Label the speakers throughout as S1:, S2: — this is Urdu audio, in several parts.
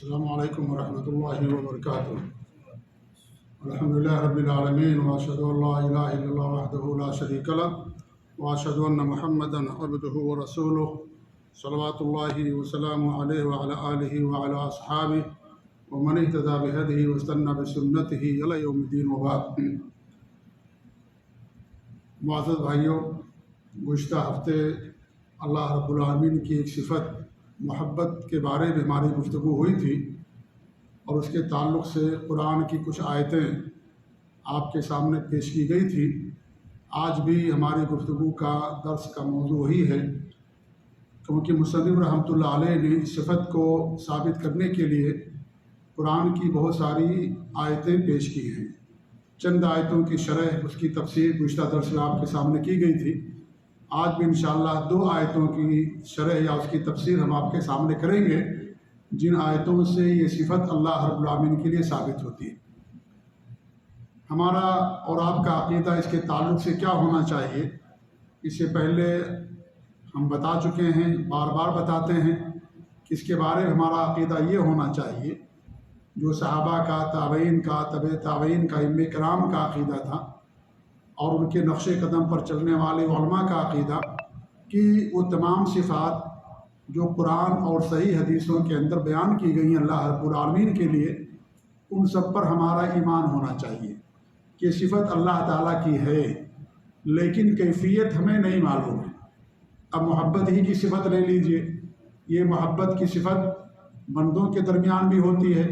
S1: السلام علیکم ورحمۃ اللہ وبرکاتہ۔ الحمدللہ رب العالمین واشہد ان لا الہ الا اللہ وحدہ لا شریک لہ واشہد ان محمدا عبدہ ورسولہ صلوات اللہ وسلام علیہ وعلی آلہ وعلی اصحابہ ومن اہتدی بہدیہ واستنى بسنتہ الی یوم الدین وبعد۔ معزز بھائیوں، گزشتہ ہفتے اللہ رب العالمین کی ایک صفت محبت کے بارے میں ہماری گفتگو ہوئی تھی، اور اس کے تعلق سے قرآن کی کچھ آیتیں آپ کے سامنے پیش کی گئی تھی۔ آج بھی ہماری گفتگو کا درس کا موضوع وہی ہے، کیونکہ مصنف رحمۃ اللہ علیہ نے اس صفت کو ثابت کرنے کے لیے قرآن کی بہت ساری آیتیں پیش کی ہیں۔ چند آیتوں کی شرح، اس کی تفسیر گزشتہ درس میں آپ کے سامنے کی گئی تھی۔ آج بھی انشاءاللہ 2 آیتوں کی شرح یا اس کی تفسیر ہم آپ کے سامنے کریں گے، جن آیتوں سے یہ صفت اللہ رب العالمین کے لیے ثابت ہوتی ہے۔ ہمارا اور آپ کا عقیدہ اس کے تعلق سے کیا ہونا چاہیے، اس سے پہلے ہم بتا چکے ہیں، بار بار بتاتے ہیں کہ اس کے بارے میں ہمارا عقیدہ یہ ہونا چاہیے جو صحابہ کا، تابعین کا، تبع تابعین کا، ائمہ کرام کا عقیدہ تھا، اور ان کے نقش قدم پر چلنے والے علماء کا عقیدہ، کہ وہ تمام صفات جو قرآن اور صحیح حدیثوں کے اندر بیان کی گئی ہیں اللہ رب العالمین کے لیے، ان سب پر ہمارا ایمان ہونا چاہیے کہ صفت اللہ تعالیٰ کی ہے، لیکن کیفیت ہمیں نہیں معلوم ہے۔ اب محبت ہی کی صفت لے لیجئے، یہ محبت کی صفت بندوں کے درمیان بھی ہوتی ہے،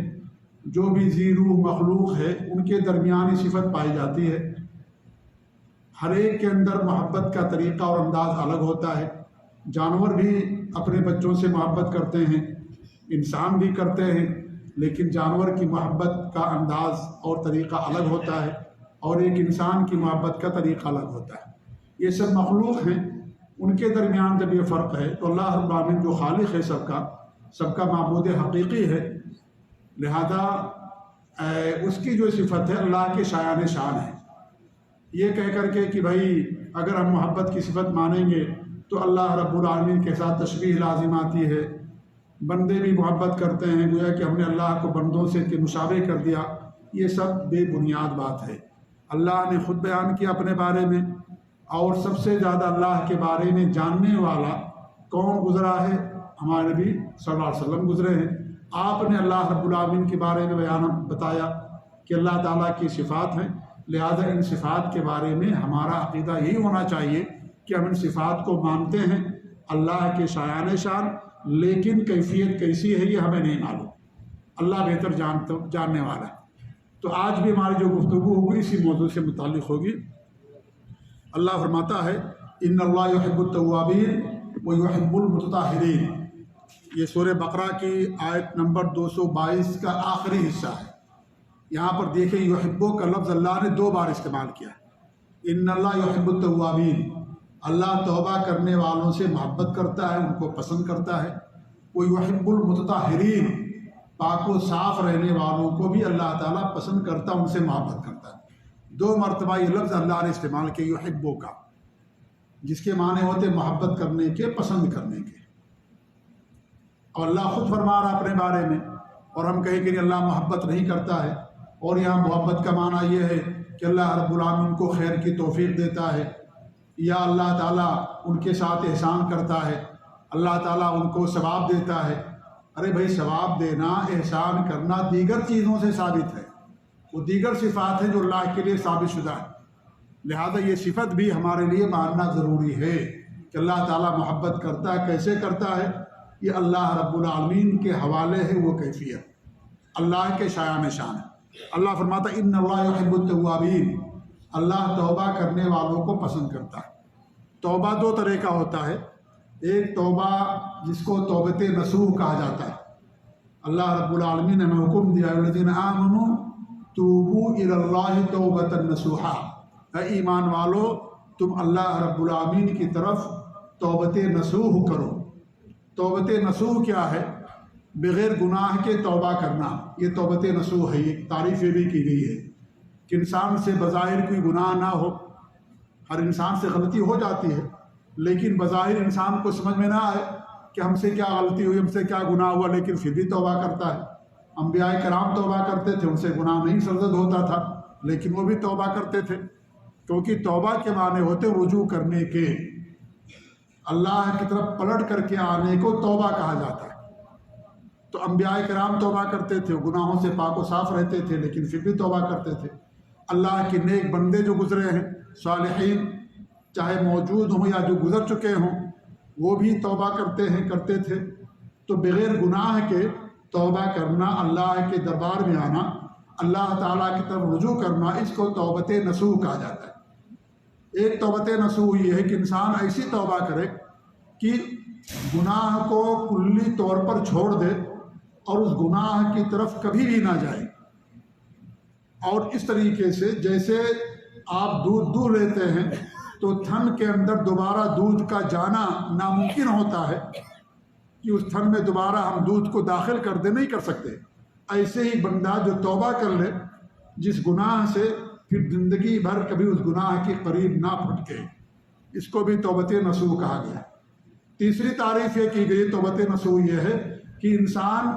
S1: جو بھی ذی روح مخلوق ہے ان کے درمیان یہ صفت پائی جاتی ہے۔ ہر ایک کے اندر محبت کا طریقہ اور انداز الگ ہوتا ہے۔ جانور بھی اپنے بچوں سے محبت کرتے ہیں، انسان بھی کرتے ہیں، لیکن جانور کی محبت کا انداز اور طریقہ الگ ہوتا ہے، اور ایک انسان کی محبت کا طریقہ الگ ہوتا ہے۔ یہ سب مخلوق ہیں، ان کے درمیان جب یہ فرق ہے تو اللہ رب العالمین جو خالق ہے سب کا معبود حقیقی ہے، لہذا اس کی جو صفت ہے اللہ کے شایان شان ہے۔ یہ کہہ کر کے کہ بھائی اگر ہم محبت کی صفت مانیں گے تو اللہ رب العالمین کے ساتھ تشبیہ لازم آتی ہے، بندے بھی محبت کرتے ہیں، گویا کہ ہم نے اللہ کو بندوں سے مشابہ کر دیا، یہ سب بے بنیاد بات ہے۔ اللہ نے خود بیان کیا اپنے بارے میں، اور سب سے زیادہ اللہ کے بارے میں جاننے والا کون گزرا ہے؟ ہمارے نبی صلی اللہ علیہ وسلم گزرے ہیں۔ آپ نے اللہ رب العالمین کے بارے میں بتایا کہ اللہ تعالیٰ کی صفات ہیں، لہذا ان صفات کے بارے میں ہمارا عقیدہ یہی ہونا چاہیے کہ ہم ان صفات کو مانتے ہیں، اللہ کے شایان شان، لیکن کیفیت کیسی ہے یہ ہمیں نہیں معلوم، اللہ بہتر جاننے والا ہے۔ تو آج بھی ہماری جو گفتگو ہوگی اسی موضوع سے متعلق ہوگی۔ اللہ فرماتا ہے ان اللہ یحب التوابین ویحب المتطہرین، یہ سورہ بقرہ کی آیت نمبر 222 کا آخری حصہ ہے۔ یہاں پر دیکھیں یحبو کا لفظ اللہ نے 2 بار استعمال کیا ہے۔ ان اللہ یحب التوابین، اللہ توبہ کرنے والوں سے محبت کرتا ہے، ان کو پسند کرتا ہے۔ وہ یحب المتطہرین، پاک و صاف رہنے والوں کو بھی اللہ تعالیٰ پسند کرتا ہے، ان سے محبت کرتا ہے۔ 2 مرتبہ یہ لفظ اللہ نے استعمال کیا یحبو کا، جس کے معنی ہوتے محبت کرنے کے، پسند کرنے کے۔ اور اللہ خود فرما رہا اپنے بارے میں، اور ہم کہیں کہ اللہ محبت نہیں کرتا ہے، اور یہاں محبت کا معنی یہ ہے کہ اللہ رب العالمین کو خیر کی توفیق دیتا ہے، یا اللہ تعالیٰ ان کے ساتھ احسان کرتا ہے، اللہ تعالیٰ ان کو ثواب دیتا ہے۔ ارے بھائی، ثواب دینا، احسان کرنا دیگر چیزوں سے ثابت ہے، وہ دیگر صفات ہیں جو اللہ کے لیے ثابت شدہ ہے، لہذا یہ صفت بھی ہمارے لیے ماننا ضروری ہے کہ اللہ تعالیٰ محبت کرتا ہے۔ کیسے کرتا ہے؟ یہ اللہ رب العالمین کے حوالے ہے وہ کیفیت، اللہ کے شایان شان ہے۔ اللہ فرماتا ان اللہ یحب التوابین، اللہ توبہ کرنے والوں کو پسند کرتا ہے۔ توبہ 2 طرح کا ہوتا ہے، ایک توبہ جس کو توبۃ نصوح کہا جاتا ہے۔ اللہ رب العالمین نے ہمیں حکم دیا الذین آمنوا توبوا الی اللہ توبۃ نصوحا، اے ایمان والو تم اللہ رب العالمین کی طرف توبۃ نصوح کرو۔ توبۃ نصوح کیا ہے؟ بغیر گناہ کے توبہ کرنا، یہ توبۃ نصوح ہے۔ یہ تعریف یہ بھی کی گئی ہے کہ انسان سے بظاہر کوئی گناہ نہ ہو، ہر انسان سے غلطی ہو جاتی ہے، لیکن بظاہر انسان کو سمجھ میں نہ آئے کہ ہم سے کیا غلطی ہوئی، ہم سے کیا گناہ ہوا، لیکن پھر بھی توبہ کرتا ہے، انبیاء کرام توبہ کرتے تھے، ان سے گناہ نہیں سرزد ہوتا تھا، لیکن وہ بھی توبہ کرتے تھے، کیونکہ توبہ کے معنی ہوتے رجوع کرنے کے، اللہ کی طرف پلٹ کر کے آنے کو توبہ کہا جاتا ہے۔ تو انبیاء کرام توبہ کرتے تھے، گناہوں سے پاک و صاف رہتے تھے، لیکن پھر بھی توبہ کرتے تھے۔ اللہ کے نیک بندے جو گزرے ہیں، صالحین، چاہے موجود ہوں یا جو گزر چکے ہوں، وہ بھی توبہ کرتے تھے۔ تو بغیر گناہ کے توبہ کرنا، اللہ کے دربار میں آنا، اللہ تعالیٰ کی طرف رجوع کرنا، اس کو توبۃ نصوح کہا جاتا ہے۔ ایک توبۃ نصوح یہ ہے کہ انسان ایسی توبہ کرے کہ گناہ کو کلی طور پر چھوڑ دے اور اس گناہ کی طرف کبھی بھی نہ جائے، اور اس طریقے سے جیسے آپ دودھ دو لیتے ہیں تو تھن کے اندر دوبارہ دودھ کا جانا ناممکن ہوتا ہے کہ اس تھن میں دوبارہ ہم دودھ کو داخل کر دے، نہیں کر سکتے۔ ایسے ہی بندہ جو توبہ کر لے جس گناہ سے، پھر زندگی بھر کبھی اس گناہ کے قریب نہ پھٹکے، اس کو بھی توبۃ نصوح کہا گیا۔ تیسری تعریف یہ کی گئی توبۃ نصوح یہ ہے کہ انسان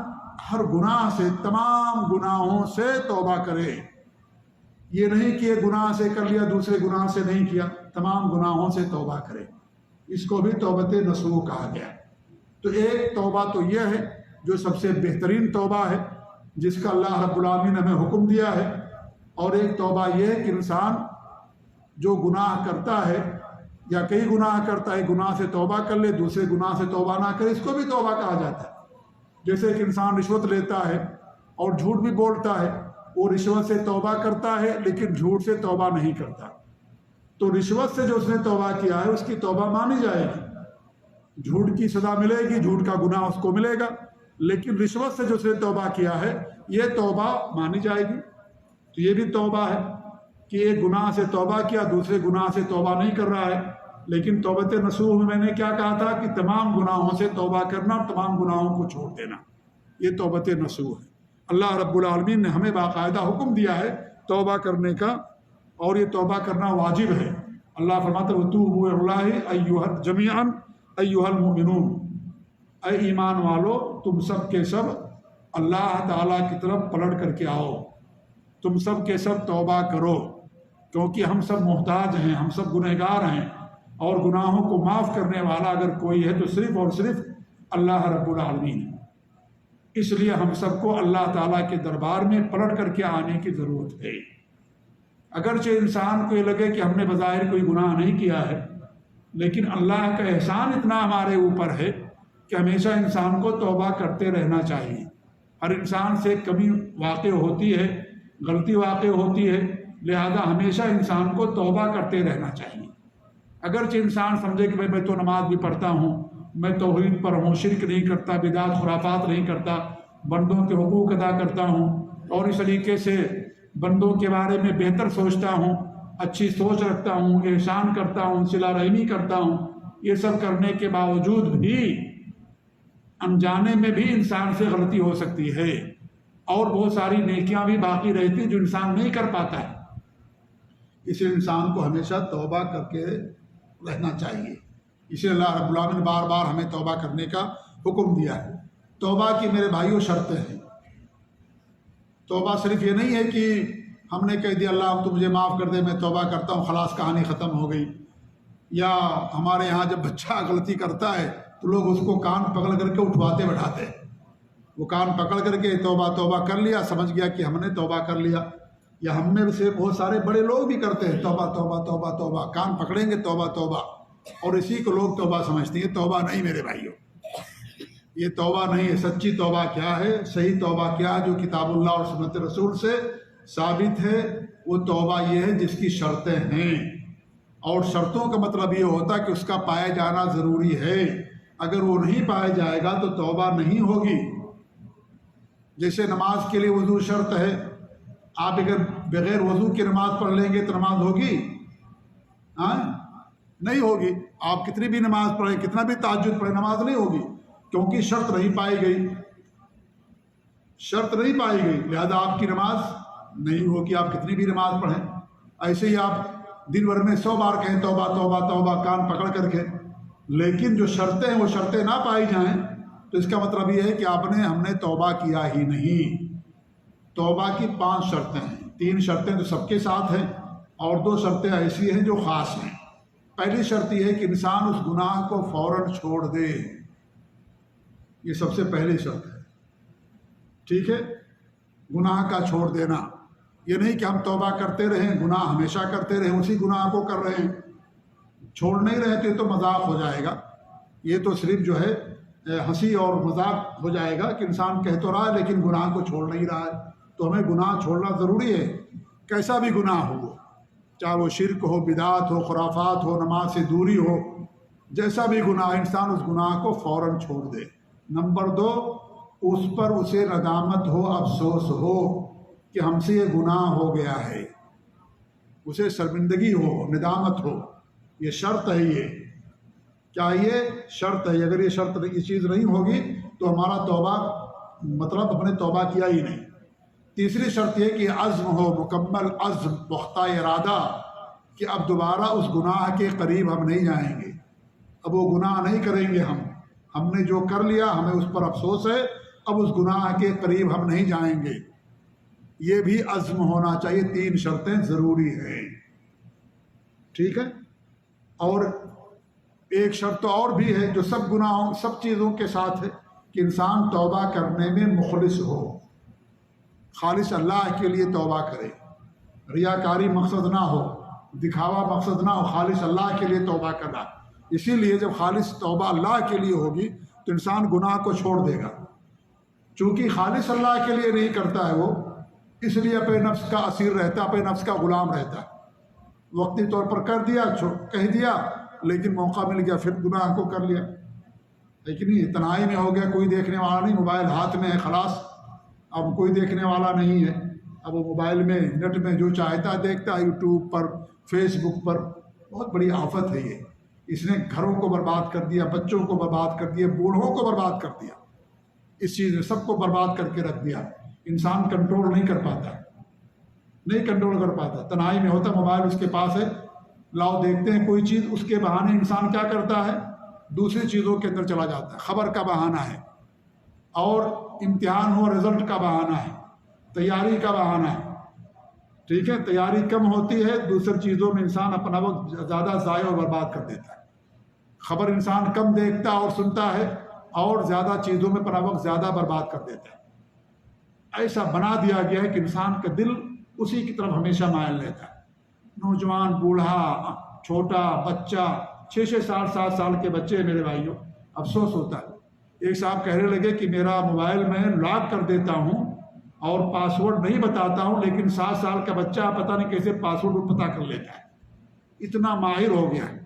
S1: ہر گناہ سے، تمام گناہوں سے توبہ کرے۔ یہ نہیں کہ ایک گناہ سے کر لیا دوسرے گناہ سے نہیں کیا، تمام گناہوں سے توبہ کرے، اس کو بھی توبۃ نصوح کہا گیا۔ تو ایک توبہ تو یہ ہے جو سب سے بہترین توبہ ہے، جس کا اللہ رب العالمین نے ہمیں حکم دیا ہے، اور ایک توبہ یہ ہے کہ انسان جو گناہ کرتا ہے یا کئی گناہ کرتا ہے، گناہ سے توبہ کر لے، دوسرے گناہ سے توبہ نہ کرے، اس کو بھی توبہ کہا جاتا ہے۔ جیسے کہ انسان رشوت لیتا ہے اور جھوٹ بھی بولتا ہے، وہ رشوت سے توبہ کرتا ہے لیکن جھوٹ سے توبہ نہیں کرتا، تو رشوت سے جو اس نے توبہ کیا ہے اس کی توبہ مانی جائے گی، جھوٹ کی سزا ملے گی، جھوٹ کا گناہ اس کو ملے گا، لیکن رشوت سے جو اس نے توبہ کیا ہے یہ توبہ مانی جائے گی۔ تو یہ بھی توبہ ہے کہ ایک گناہ سے توبہ کیا، دوسرے گناہ سے توبہ نہیں کر رہا ہے، لیکن توبۃ نصوح میں نے کیا کہا تھا کہ تمام گناہوں سے توبہ کرنا اور تمام گناہوں کو چھوڑ دینا، یہ توبۃ نصوح ہے۔ اللہ رب العالمین نے ہمیں باقاعدہ حکم دیا ہے توبہ کرنے کا، اور یہ توبہ کرنا واجب ہے۔ اللہ فرماتا ہے وَتُوبُوا إِلَى اللَّهِ جَمِيعًا أَيُّهَا الْمُؤْمِنُونَ، اے ایمان والو تم سب کے سب اللہ تعالیٰ کی طرف پلٹ کر کے آؤ، تم سب کے سب توبہ کرو، کیونکہ ہم سب محتاج ہیں، ہم سب گنہگار ہیں، اور گناہوں کو معاف کرنے والا اگر کوئی ہے تو صرف اور صرف اللہ رب العالمین ہے۔ اس لیے ہم سب کو اللہ تعالیٰ کے دربار میں پلٹ کر کے آنے کی ضرورت ہے۔ اگرچہ انسان کو یہ لگے کہ ہم نے بظاہر کوئی گناہ نہیں کیا ہے، لیکن اللہ کا احسان اتنا ہمارے اوپر ہے کہ ہمیشہ انسان کو توبہ کرتے رہنا چاہیے۔ ہر انسان سے کمی واقع ہوتی ہے، غلطی واقع ہوتی ہے، لہذا ہمیشہ انسان کو توبہ کرتے رہنا چاہیے۔ اگرچہ انسان سمجھے کہ میں تو نماز بھی پڑھتا ہوں، میں توحید پر ہوں، شرک نہیں کرتا، بدعت خرافات نہیں کرتا، بندوں کے حقوق ادا کرتا ہوں، اور اس طریقے سے بندوں کے بارے میں بہتر سوچتا ہوں، اچھی سوچ رکھتا ہوں، احسان کرتا ہوں، صلہ رحمی کرتا ہوں، یہ سب کرنے کے باوجود بھی انجانے میں بھی انسان سے غلطی ہو سکتی ہے، اور بہت ساری نیکیاں بھی باقی رہتی جو انسان نہیں کر پاتا ہے۔ اس لیے انسان کو ہمیشہ توبہ کر کے رہنا چاہیے۔ اس لیے اللہ رب العالمین نے بار بار ہمیں توبہ کرنے کا حکم دیا ہے۔ توبہ کی میرے بھائیوں شرطیں ہیں۔ توبہ صرف یہ نہیں ہے کہ ہم نے کہہ دیا اللہ تو مجھے معاف کر دے، میں توبہ کرتا ہوں، خلاص کہانی ختم ہو گئی۔ یا ہمارے ہاں جب بچہ غلطی کرتا ہے تو لوگ اس کو کان پکڑ کر کے اٹھواتے بٹھاتے ہیں، وہ کان پکڑ کر کے توبہ توبہ کر لیا، سمجھ گیا کہ ہم نے توبہ کر لیا۔ یا ہم میں سے بہت سارے بڑے لوگ بھی کرتے ہیں توبہ توبہ توبہ توبہ، کان پکڑیں گے توبہ توبہ، اور اسی کو لوگ توبہ سمجھتے ہیں۔ توبہ نہیں میرے بھائیوں، یہ توبہ نہیں ہے۔ سچی توبہ کیا ہے، صحیح توبہ کیا ہے جو کتاب اللہ اور سنت رسول سے ثابت ہے، وہ توبہ یہ ہے جس کی شرطیں ہیں، اور شرطوں کا مطلب یہ ہوتا ہے کہ اس کا پایا جانا ضروری ہے۔ اگر وہ نہیں پایا جائے گا تو توبہ نہیں ہوگی۔ جیسے نماز کے لیے وضو شرط ہے، آپ اگر بغیر وضو کی نماز پڑھ لیں گے تو نماز ہوگی؟ نہیں ہوگی۔ آپ کتنی بھی نماز پڑھیں، کتنا بھی تہجد پڑھیں، نماز نہیں ہوگی، کیونکہ شرط نہیں پائی گئی، شرط نہیں پائی گئی، لہذا آپ کی نماز نہیں ہوگی، آپ کتنی بھی نماز پڑھیں۔ ایسے ہی آپ دن بھر میں 100 بار کہیں توبہ توبہ توبہ کان پکڑ کر کے، لیکن جو شرطیں ہیں وہ شرطیں نہ پائی جائیں تو اس کا مطلب یہ ہے کہ ہم نے توبہ کیا ہی نہیں۔ توبہ کی 5 شرطیں ہیں، 3 شرطیں تو سب کے ساتھ ہیں اور 2 شرطیں ایسی ہیں جو خاص ہیں۔ پہلی شرط یہ ہے کہ انسان اس گناہ کو فوراً چھوڑ دے، یہ سب سے پہلی شرط ہے، ٹھیک ہے؟ گناہ کا چھوڑ دینا، یہ نہیں کہ ہم توبہ کرتے رہیں، گناہ ہمیشہ کرتے رہیں، اسی گناہ کو کر رہے ہیں، چھوڑ نہیں رہتے تو مذاق ہو جائے گا، یہ تو صرف جو ہے ہنسی اور مذاق ہو جائے گا کہ انسان کہہ تو رہا ہے لیکن گناہ کو چھوڑ نہیں رہا ہے۔ تو ہمیں گناہ چھوڑنا ضروری ہے، کیسا بھی گناہ ہو وہ، چاہے وہ شرک ہو، بدعت ہو، خرافات ہو، نماز سے دوری ہو، جیسا بھی گناہ، انسان اس گناہ کو فوراً چھوڑ دے۔ نمبر 2، اس پر اسے ندامت ہو، افسوس ہو کہ ہم سے یہ گناہ ہو گیا ہے، اسے شرمندگی ہو، ندامت ہو، یہ شرط ہے، یہ کیا یہ شرط ہے؟ اگر یہ شرط یہ چیز نہیں ہوگی تو ہمارا توبہ مطلب ہم نے توبہ کیا ہی نہیں۔ تیسری شرط یہ کہ عزم ہو، مکمل عزم، پختہ ارادہ کہ اب دوبارہ اس گناہ کے قریب ہم نہیں جائیں گے، اب وہ گناہ نہیں کریں گے، ہم نے جو کر لیا ہمیں اس پر افسوس ہے، اب اس گناہ کے قریب ہم نہیں جائیں گے، یہ بھی عزم ہونا چاہیے۔ 3 شرطیں ضروری ہیں، ٹھیک ہے؟ اور ایک شرط اور بھی ہے جو سب گناہوں سب چیزوں کے ساتھ ہے کہ انسان توبہ کرنے میں مخلص ہو، خالص اللہ کے لیے توبہ کرے، ریاکاری مقصد نہ ہو، دکھاوا مقصد نہ ہو، خالص اللہ کے لیے توبہ کرنا۔ اسی لیے جب خالص توبہ اللہ کے لیے ہوگی تو انسان گناہ کو چھوڑ دے گا، چونکہ خالص اللہ کے لیے نہیں کرتا ہے وہ، اس لیے اپنے نفس کا اسیر رہتا ہے، اپنے نفس کا غلام رہتا ہے، وقتی طور پر کر دیا، کہہ دیا، لیکن موقع مل گیا پھر گناہ کو کر لیا، لیکن نہیں، تنہائی میں ہو گیا، کوئی دیکھنے والا نہیں، موبائل ہاتھ میں ہے، خلاص اب کوئی دیکھنے والا نہیں ہے، اب وہ موبائل میں نیٹ میں جو چاہتا دیکھتا ہے، یوٹیوب پر، فیس بک پر۔ بہت بڑی آفت ہے یہ، اس نے گھروں کو برباد کر دیا، بچوں کو برباد کر دیا، بوڑھوں کو برباد کر دیا، اس چیز نے سب کو برباد کر کے رکھ دیا۔ انسان کنٹرول نہیں کر پاتا، نہیں کنٹرول کر پاتا، تنہائی میں ہوتا، موبائل اس کے پاس ہے، لاؤ دیکھتے ہیں کوئی چیز، اس کے بہانے انسان کیا کرتا ہے، دوسری چیزوں کے اندر چلا جاتا ہے، خبر کا بہانہ ہے، اور امتحان ہو رزلٹ کا بہانہ ہے، تیاری کا بہانہ ہے، ٹھیک ہے؟ تیاری کم ہوتی ہے، دوسری چیزوں میں انسان اپنا وقت زیادہ ضائع اور برباد کر دیتا ہے، خبر انسان کم دیکھتا اور سنتا ہے اور زیادہ چیزوں میں اپنا وقت زیادہ برباد کر دیتا ہے۔ ایسا بنا دیا گیا ہے کہ انسان کا دل اسی کی طرف ہمیشہ مائل رہتا ہے، نوجوان، بوڑھا، چھوٹا بچہ، 6 سال 7 سال کے بچے، میرے بھائیوں افسوس ہوتا ہے۔ ایک صاحب کہنے لگے کہ میرا موبائل میں لاک کر دیتا ہوں اور پاسورڈ نہیں بتاتا ہوں، لیکن 7 سال کا بچہ پتہ نہیں کیسے پاسورڈ پتہ کر لیتا ہے، اتنا ماہر ہو گیا ہے۔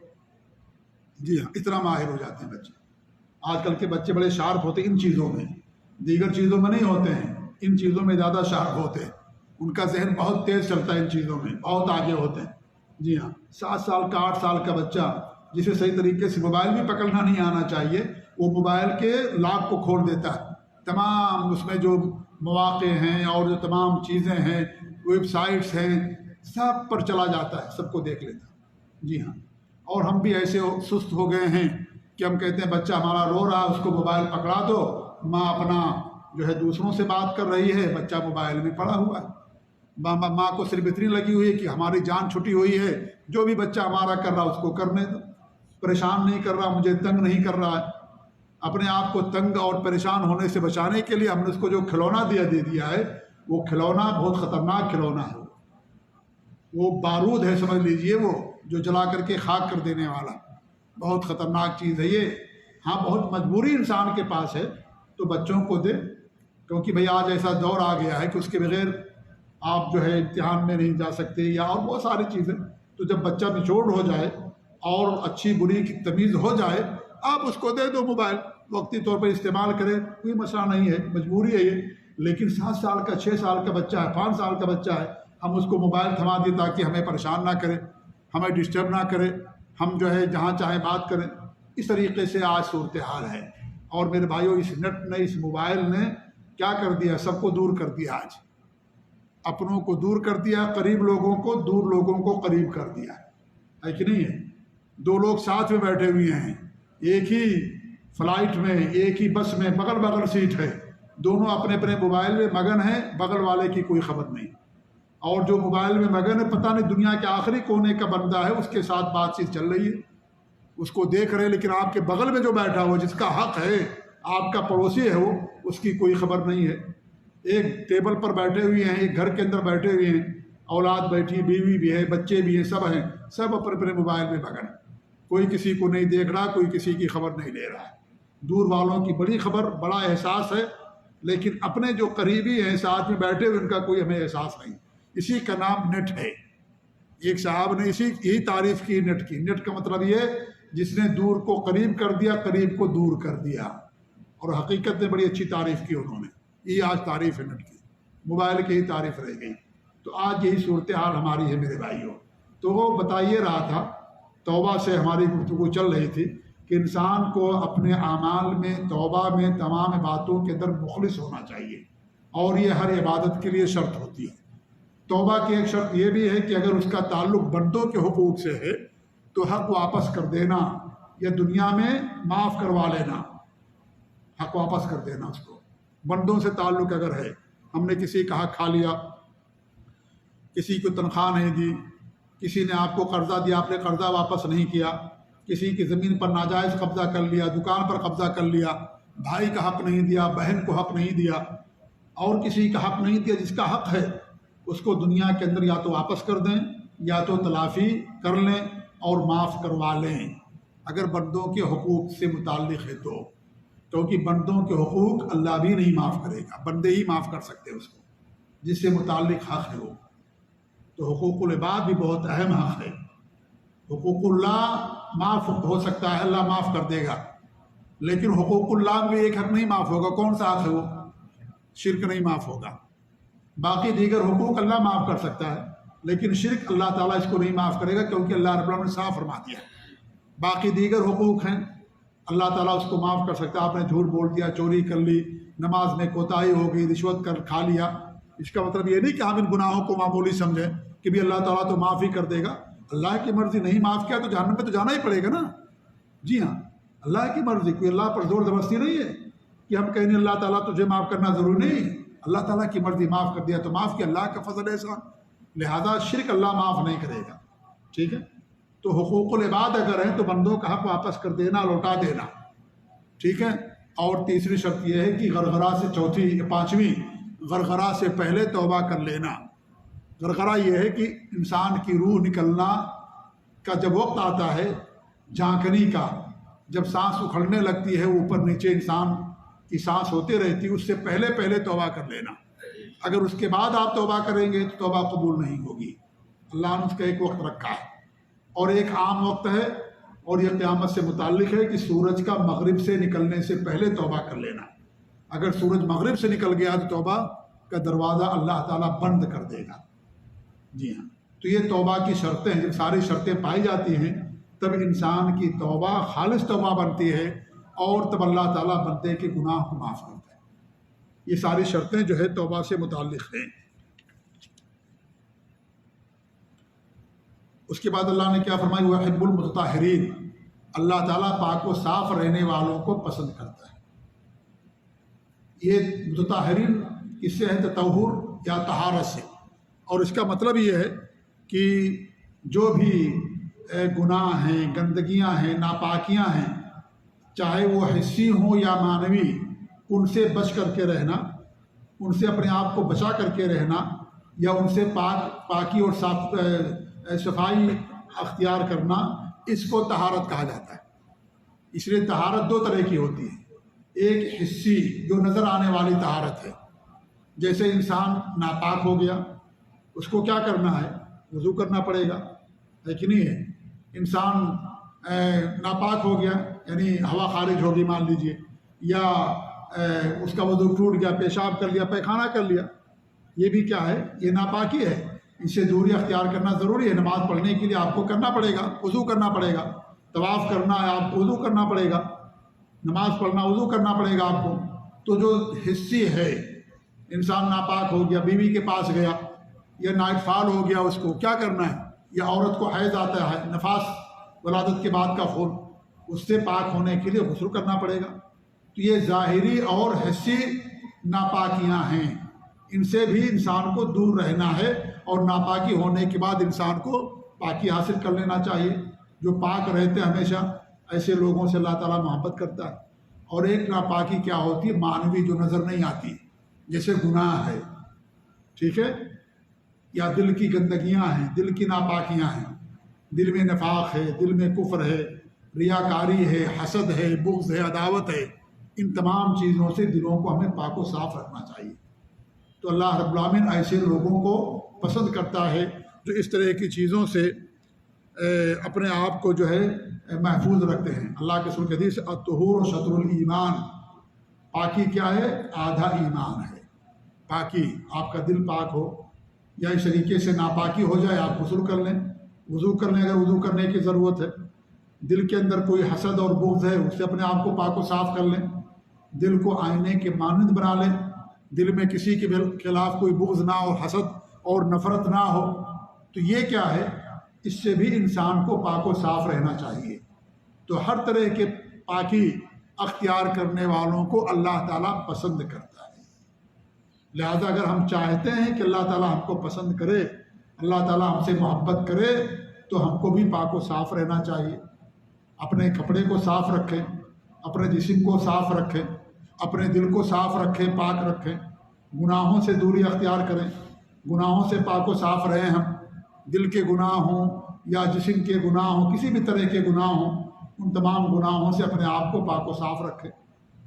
S1: جی ہاں، اتنا ماہر ہو جاتے ہیں بچے، آج کل کے بچے بڑے شارپ ہوتے ہیں ان چیزوں میں، دیگر چیزوں میں نہیں ہوتے ہیں، ان چیزوں میں زیادہ شارپ ہوتے ہیں، ان کا ذہن بہت تیز چلتا ہے، ان چیزوں میں بہت آگے ہوتے ہیں۔ جی ہاں، 7 سال کا 8 سال کا بچہ جسے صحیح طریقے سے موبائل بھی پکڑنا نہیں آنا چاہیے، وہ موبائل کے لاک کو کھول دیتا ہے، تمام اس میں جو مواقع ہیں اور جو تمام چیزیں ہیں، ویب سائٹس ہیں، سب پر چلا جاتا ہے، سب کو دیکھ لیتا ہے۔ جی ہاں، اور ہم بھی ایسے سست ہو گئے ہیں کہ ہم کہتے ہیں بچہ ہمارا رو رہا ہے، اس کو موبائل پکڑا دو، ماں اپنا جو ہے دوسروں سے بات کر رہی ہے، بچہ موبائل میں پڑا ہوا ہے، ماں کو صرف اتنی لگی ہوئی ہے کہ ہماری جان چھٹی ہوئی ہے، جو بھی بچہ ہمارا کر رہا اس کو کرنے دو، پریشان نہیں کر رہا، مجھے تنگ نہیں کر رہا ہے۔ اپنے آپ کو تنگ اور پریشان ہونے سے بچانے کے لیے ہم نے اس کو جو کھلونا دے دیا ہے، وہ کھلونا بہت خطرناک کھلونا ہے، وہ بارود ہے سمجھ لیجئے، وہ جو جلا کر کے خاک کر دینے والا، بہت خطرناک چیز ہے یہ۔ ہاں، بہت مجبوری انسان کے پاس ہے تو بچوں کو دے، کیونکہ بھئی آج ایسا دور آ گیا ہے کہ اس کے بغیر آپ جو ہے امتحان میں نہیں جا سکتے، یا اور بہت ساری چیزیں۔ تو جب بچہ میچورڈ ہو جائے اور اچھی بری کی تمیز ہو جائے، آپ اس کو دے دو موبائل، وقتی طور پر استعمال کرے، کوئی مسئلہ نہیں ہے، مجبوری ہے یہ۔ لیکن 7 سال کا 6 سال کا بچہ ہے، 5 سال کا بچہ ہے، ہم اس کو موبائل تھما دیں تاکہ ہمیں پریشان نہ کرے، ہمیں ڈسٹرب نہ کرے، ہم جو ہے جہاں چاہیں بات کریں، اس طریقے سے آج صورتحال ہے۔ اور میرے بھائیوں، اس نیٹ نے، اس موبائل نے کیا کر دیا، سب کو دور کر دیا، آج اپنوں کو دور کر دیا، قریب لوگوں کو دور، لوگوں کو قریب کر دیا ہے کہ نہیں ہے؟ 2 لوگ ساتھ میں بیٹھے ہوئے ہیں، ایک ہی فلائٹ میں، ایک ہی بس میں، بغل بغل سیٹ ہے، دونوں اپنے اپنے موبائل میں مگن ہیں، بغل والے کی کوئی خبر نہیں، اور جو موبائل میں مگن ہے پتہ نہیں دنیا کے آخری کونے کا بندہ ہے، اس کے ساتھ بات چیت چل رہی ہے، اس کو دیکھ رہے، لیکن آپ کے بغل میں جو بیٹھا ہو جس کا حق ہے، آپ کا پڑوسی ہے وہ، اس کی کوئی خبر نہیں ہے۔ ایک ٹیبل پر بیٹھے ہوئے ہیں، ایک گھر کے اندر بیٹھے ہوئے ہیں، اولاد بیٹھی، بیوی بھی ہے، بچے بھی ہیں، سب اپنے اپنے موبائل میں مگن، کوئی کسی کو نہیں دیکھ رہا، کوئی کسی کی خبر نہیں لے رہا ہے۔ دور والوں کی بڑی خبر، بڑا احساس ہے، لیکن اپنے جو قریبی ہیں ساتھ میں بیٹھے ہوئے ان کا کوئی ہمیں احساس نہیں۔ اسی کا نام نیٹ ہے۔ ایک صاحب نے یہی تعریف کی نیٹ کی۔ نیٹ کا مطلب یہ جس نے دور کو قریب کر دیا، قریب کو دور کر دیا، اور حقیقت میں بڑی اچھی تعریف کی انہوں نے۔ یہ آج تعریف ہے نیٹ کی، موبائل کی ہی تعریف رہ گئی۔ تو آج یہی صورتحال ہماری ہے میرے بھائیوں۔ تو وہ بتائیے رہا تھا، توبہ سے ہماری گفتگو چل رہی تھی کہ انسان کو اپنے اعمال میں، توبہ میں، تمام باتوں کے اندر مخلص ہونا چاہیے، اور یہ ہر عبادت کے لیے شرط ہوتی ہے۔ توبہ کی ایک شرط یہ بھی ہے کہ اگر اس کا تعلق بندوں کے حقوق سے ہے تو حق واپس کر دینا، یا دنیا میں معاف کروا لینا، حق واپس کر دینا اس کو۔ بندوں سے تعلق اگر ہے، ہم نے کسی کا حق کھا لیا، کسی کو تنخواہ نہیں دی، کسی نے آپ کو قرضہ دیا، آپ نے قرضہ واپس نہیں کیا، کسی کی زمین پر ناجائز قبضہ کر لیا، دکان پر قبضہ کر لیا، بھائی کا حق نہیں دیا، بہن کو حق نہیں دیا، اور کسی کا حق نہیں دیا جس کا حق ہے، اس کو دنیا کے اندر یا تو واپس کر دیں، یا تو تلافی کر لیں اور معاف کروا لیں، اگر بندوں کے حقوق سے متعلق ہے تو، کیونکہ بندوں کے حقوق اللہ بھی نہیں معاف کرے گا، بندے ہی معاف کر سکتے ہیں اس کو، جس سے متعلق حق ہے وہ۔ تو حقوق العباد بھی بہت اہم حق ہے۔ حقوق اللہ معاف ہو سکتا ہے، اللہ معاف کر دے گا، لیکن حقوق اللہ میں ایک حق نہیں معاف ہوگا۔ کون سا حق ہے وہ؟ شرک نہیں معاف ہوگا۔ باقی دیگر حقوق اللہ معاف کر سکتا ہے، لیکن شرک اللہ تعالیٰ اس کو نہیں معاف کرے گا، کیونکہ اللہ رب العالمین نے صاف فرما دیا ہے۔ باقی دیگر حقوق ہیں، اللہ تعالیٰ اس کو معاف کر سکتا ہے۔ آپ نے جھوٹ بول دیا، چوری کر لی، نماز میں کوتاہی ہو گئی، رشوت کر کھا لیا، اس کا مطلب یہ نہیں کہ ہم ان گناہوں کو معمولی سمجھیں کہ بھی اللہ تعالیٰ تو معاف ہی کر دے گا۔ اللہ کی مرضی نہیں معاف کیا تو جہنم میں تو جانا ہی پڑے گا نا۔ جی ہاں، اللہ کی مرضی، کوئی اللہ پر زور زبردستی نہیں ہے کہ ہم کہیں اللہ تعالیٰ تجھے معاف کرنا ضروری نہیں۔ اللہ تعالیٰ کی مرضی، معاف کر دیا تو معاف کیا، اللہ کا فضل احسان، لہذا شرک اللہ معاف نہیں کرے گا۔ ٹھیک ہے، تو حقوق العباد اگر ہیں تو بندوں کا حق واپس کر دینا، لوٹا دینا۔ ٹھیک ہے، اور تیسری شرط یہ ہے کہ غرغرہ سے پانچویں غرغرہ سے پہلے توبہ کر لینا۔ غرغرہ یہ ہے کہ انسان کی روح نکلنا کا جب وقت آتا ہے، جھانکنے کا، جب سانس اکھڑنے لگتی ہے، اوپر نیچے انسان کی سانس ہوتے رہتی ہے، اس سے پہلے توبہ کر لینا۔ اگر اس کے بعد آپ توبہ کریں گے تو توبہ قبول نہیں ہوگی۔ اللہ نے اس کا ایک وقت رکھا ہے، اور ایک عام وقت ہے، اور یہ قیامت سے متعلق ہے کہ سورج کا مغرب سے نکلنے سے پہلے توبہ کر لینا۔ اگر سورج مغرب سے نکل گیا تو توبہ کا دروازہ اللہ تعالیٰ بند کر دے گا۔ جی ہاں، تو یہ توبہ کی شرطیں ہیں۔ جب ساری شرطیں پائی جاتی ہیں تب انسان کی توبہ خالص توبہ بنتی ہے، اور تب اللہ تعالیٰ بندے کے گناہ کو معاف کرتا ہے۔ یہ ساری شرطیں جو ہے توبہ سے متعلق ہیں۔ اس کے بعد اللہ نے کیا فرمایا؟ وَيُحِبُّ الْمُتَطَہِّرِينَ، اللہ تعالیٰ پاک و صاف رہنے والوں کو پسند کرتا ہے۔ یہ متطہرین کس سے ہے؟ تطہر یا طہارت سے، اور اس کا مطلب یہ ہے کہ جو بھی گناہ ہیں، گندگیاں ہیں، ناپاکیاں ہیں، چاہے وہ حسی ہوں یا معنوی، ان سے بچ کر کے رہنا، ان سے اپنے آپ کو بچا کر کے رہنا، یا ان سے پاکی اور صفائی اختیار کرنا، اس کو طہارت کہا جاتا ہے۔ اس لیے طہارت دو طرح کی ہوتی ہے۔ ایک حسی جو نظر آنے والی طہارت ہے، جیسے انسان ناپاک ہو گیا، اس کو کیا کرنا ہے؟ وضو کرنا پڑے گا، ہے کہ نہیں ہے؟ انسان ناپاک ہو گیا، یعنی ہوا خارج ہوگی مان لیجئے، یا اس کا وضو ٹوٹ گیا، پیشاب کر لیا، پیخانہ کر لیا، یہ بھی کیا ہے؟ یہ ناپاکی ہے، اس سے دوری اختیار کرنا ضروری ہے۔ نماز پڑھنے کے لیے آپ کو کرنا پڑے گا، وضو کرنا پڑے گا، طواف کرنا ہے آپ کو وضو کرنا پڑے گا، نماز پڑھنا وضو کرنا پڑے گا آپ کو۔ تو جو حسی ہے، انسان ناپاک ہو گیا، بیوی کے پاس گیا، یا نائٹ فال ہو گیا، اس کو کیا کرنا ہے؟ یا عورت کو حیض آتا ہے، نفاس، ولادت کے بعد کا خون، اس سے پاک ہونے کے لیے غسل کرنا پڑے گا۔ تو یہ ظاہری اور حسی ناپاکیاں ہیں، ان سے بھی انسان کو دور رہنا ہے، اور ناپاکی ہونے کے بعد انسان کو پاکی حاصل کر لینا چاہیے۔ جو پاک رہتے ہمیشہ، ایسے لوگوں سے اللہ تعالیٰ محبت کرتا ہے۔ اور ایک ناپاکی کیا ہوتی ہے؟ معنوی، جو نظر نہیں آتی، جیسے گناہ ہے، ٹھیک ہے، یا دل کی گندگیاں ہیں، دل کی ناپاکیاں ہیں، دل میں نفاق ہے، دل میں کفر ہے، ریاکاری ہے، حسد ہے، بغض ہے، عداوت ہے۔ ان تمام چیزوں سے دلوں کو ہمیں پاک و صاف رکھنا چاہیے۔ تو اللہ رب العالمین ایسے لوگوں کو پسند کرتا ہے جو اس طرح کی چیزوں سے اپنے آپ کو جو ہے محفوظ رکھتے ہیں۔ اللہ کے رسول کی حدیث الطہور شطر الایمان، پاکی کیا ہے؟ آدھا ایمان ہے۔ پاکی، آپ کا دل پاک ہو، یا اس طریقے سے ناپاکی ہو جائے، آپ غسل کر لیں، وضو کر لیں اگر وضو کرنے کی ضرورت ہے۔ دل کے اندر کوئی حسد اور بغض ہے، اس سے اپنے آپ کو پاک و صاف کر لیں، دل کو آئینے کے مانند بنا لیں، دل میں کسی کے خلاف کوئی بغض نہ ہو، حسد اور نفرت نہ ہو۔ تو یہ کیا ہے؟ اس سے بھی انسان کو پاک و صاف رہنا چاہیے۔ تو ہر طرح کے پاکی اختیار کرنے والوں کو اللہ تعالیٰ پسند کرتا ہے۔ لہذا اگر ہم چاہتے ہیں کہ اللہ تعالیٰ ہم کو پسند کرے، اللہ تعالیٰ ہم سے محبت کرے، تو ہم کو بھی پاک و صاف رہنا چاہیے۔ اپنے کپڑے کو صاف رکھیں، اپنے جسم کو صاف رکھیں، اپنے دل کو صاف رکھیں، پاک رکھیں، گناہوں سے دوری اختیار کریں، گناہوں سے پاک و صاف رہیں ہم، دل کے گناہ ہوں یا جسم کے گناہ ہوں، کسی بھی طرح کے گناہ ہوں، ان تمام گناہوں سے اپنے آپ کو پاک و صاف رکھیں۔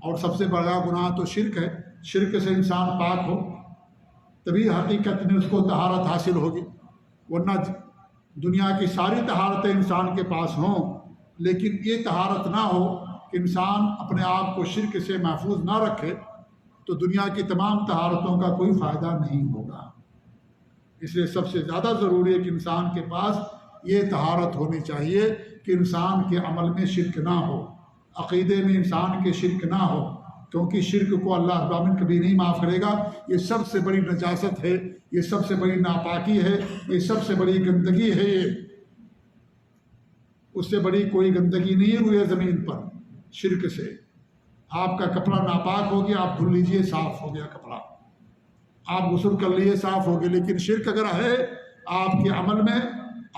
S1: اور سب سے بڑا گناہ تو شرک ہے، شرک سے انسان پاک ہو تبھی حقیقت میں اس کو طہارت حاصل ہوگی، ورنہ دنیا کی ساری طہارتیں انسان کے پاس ہوں لیکن یہ طہارت نہ ہو کہ انسان اپنے آپ کو شرک سے محفوظ نہ رکھے، تو دنیا کی تمام طہارتوں کا کوئی فائدہ نہیں ہوگا۔ اس لیے سب سے زیادہ ضروری ہے کہ انسان کے پاس یہ طہارت ہونی چاہیے کہ انسان کے عمل میں شرک نہ ہو، عقیدے میں انسان کے شرک نہ ہو، کیونکہ شرک کو اللہ رب العالمین کبھی نہیں معاف کرے گا۔ یہ سب سے بڑی نجاست ہے، یہ سب سے بڑی ناپاکی ہے، یہ سب سے بڑی گندگی ہے۔ یہ اس سے بڑی کوئی گندگی نہیں ہے روئے زمین پر شرک سے۔ آپ کا کپڑا ناپاک ہو گیا، آپ دھل لیجئے، صاف ہو گیا کپڑا، آپ غسل کر لیے، صاف ہو گیا۔ لیکن شرک اگر ہے آپ کے عمل میں،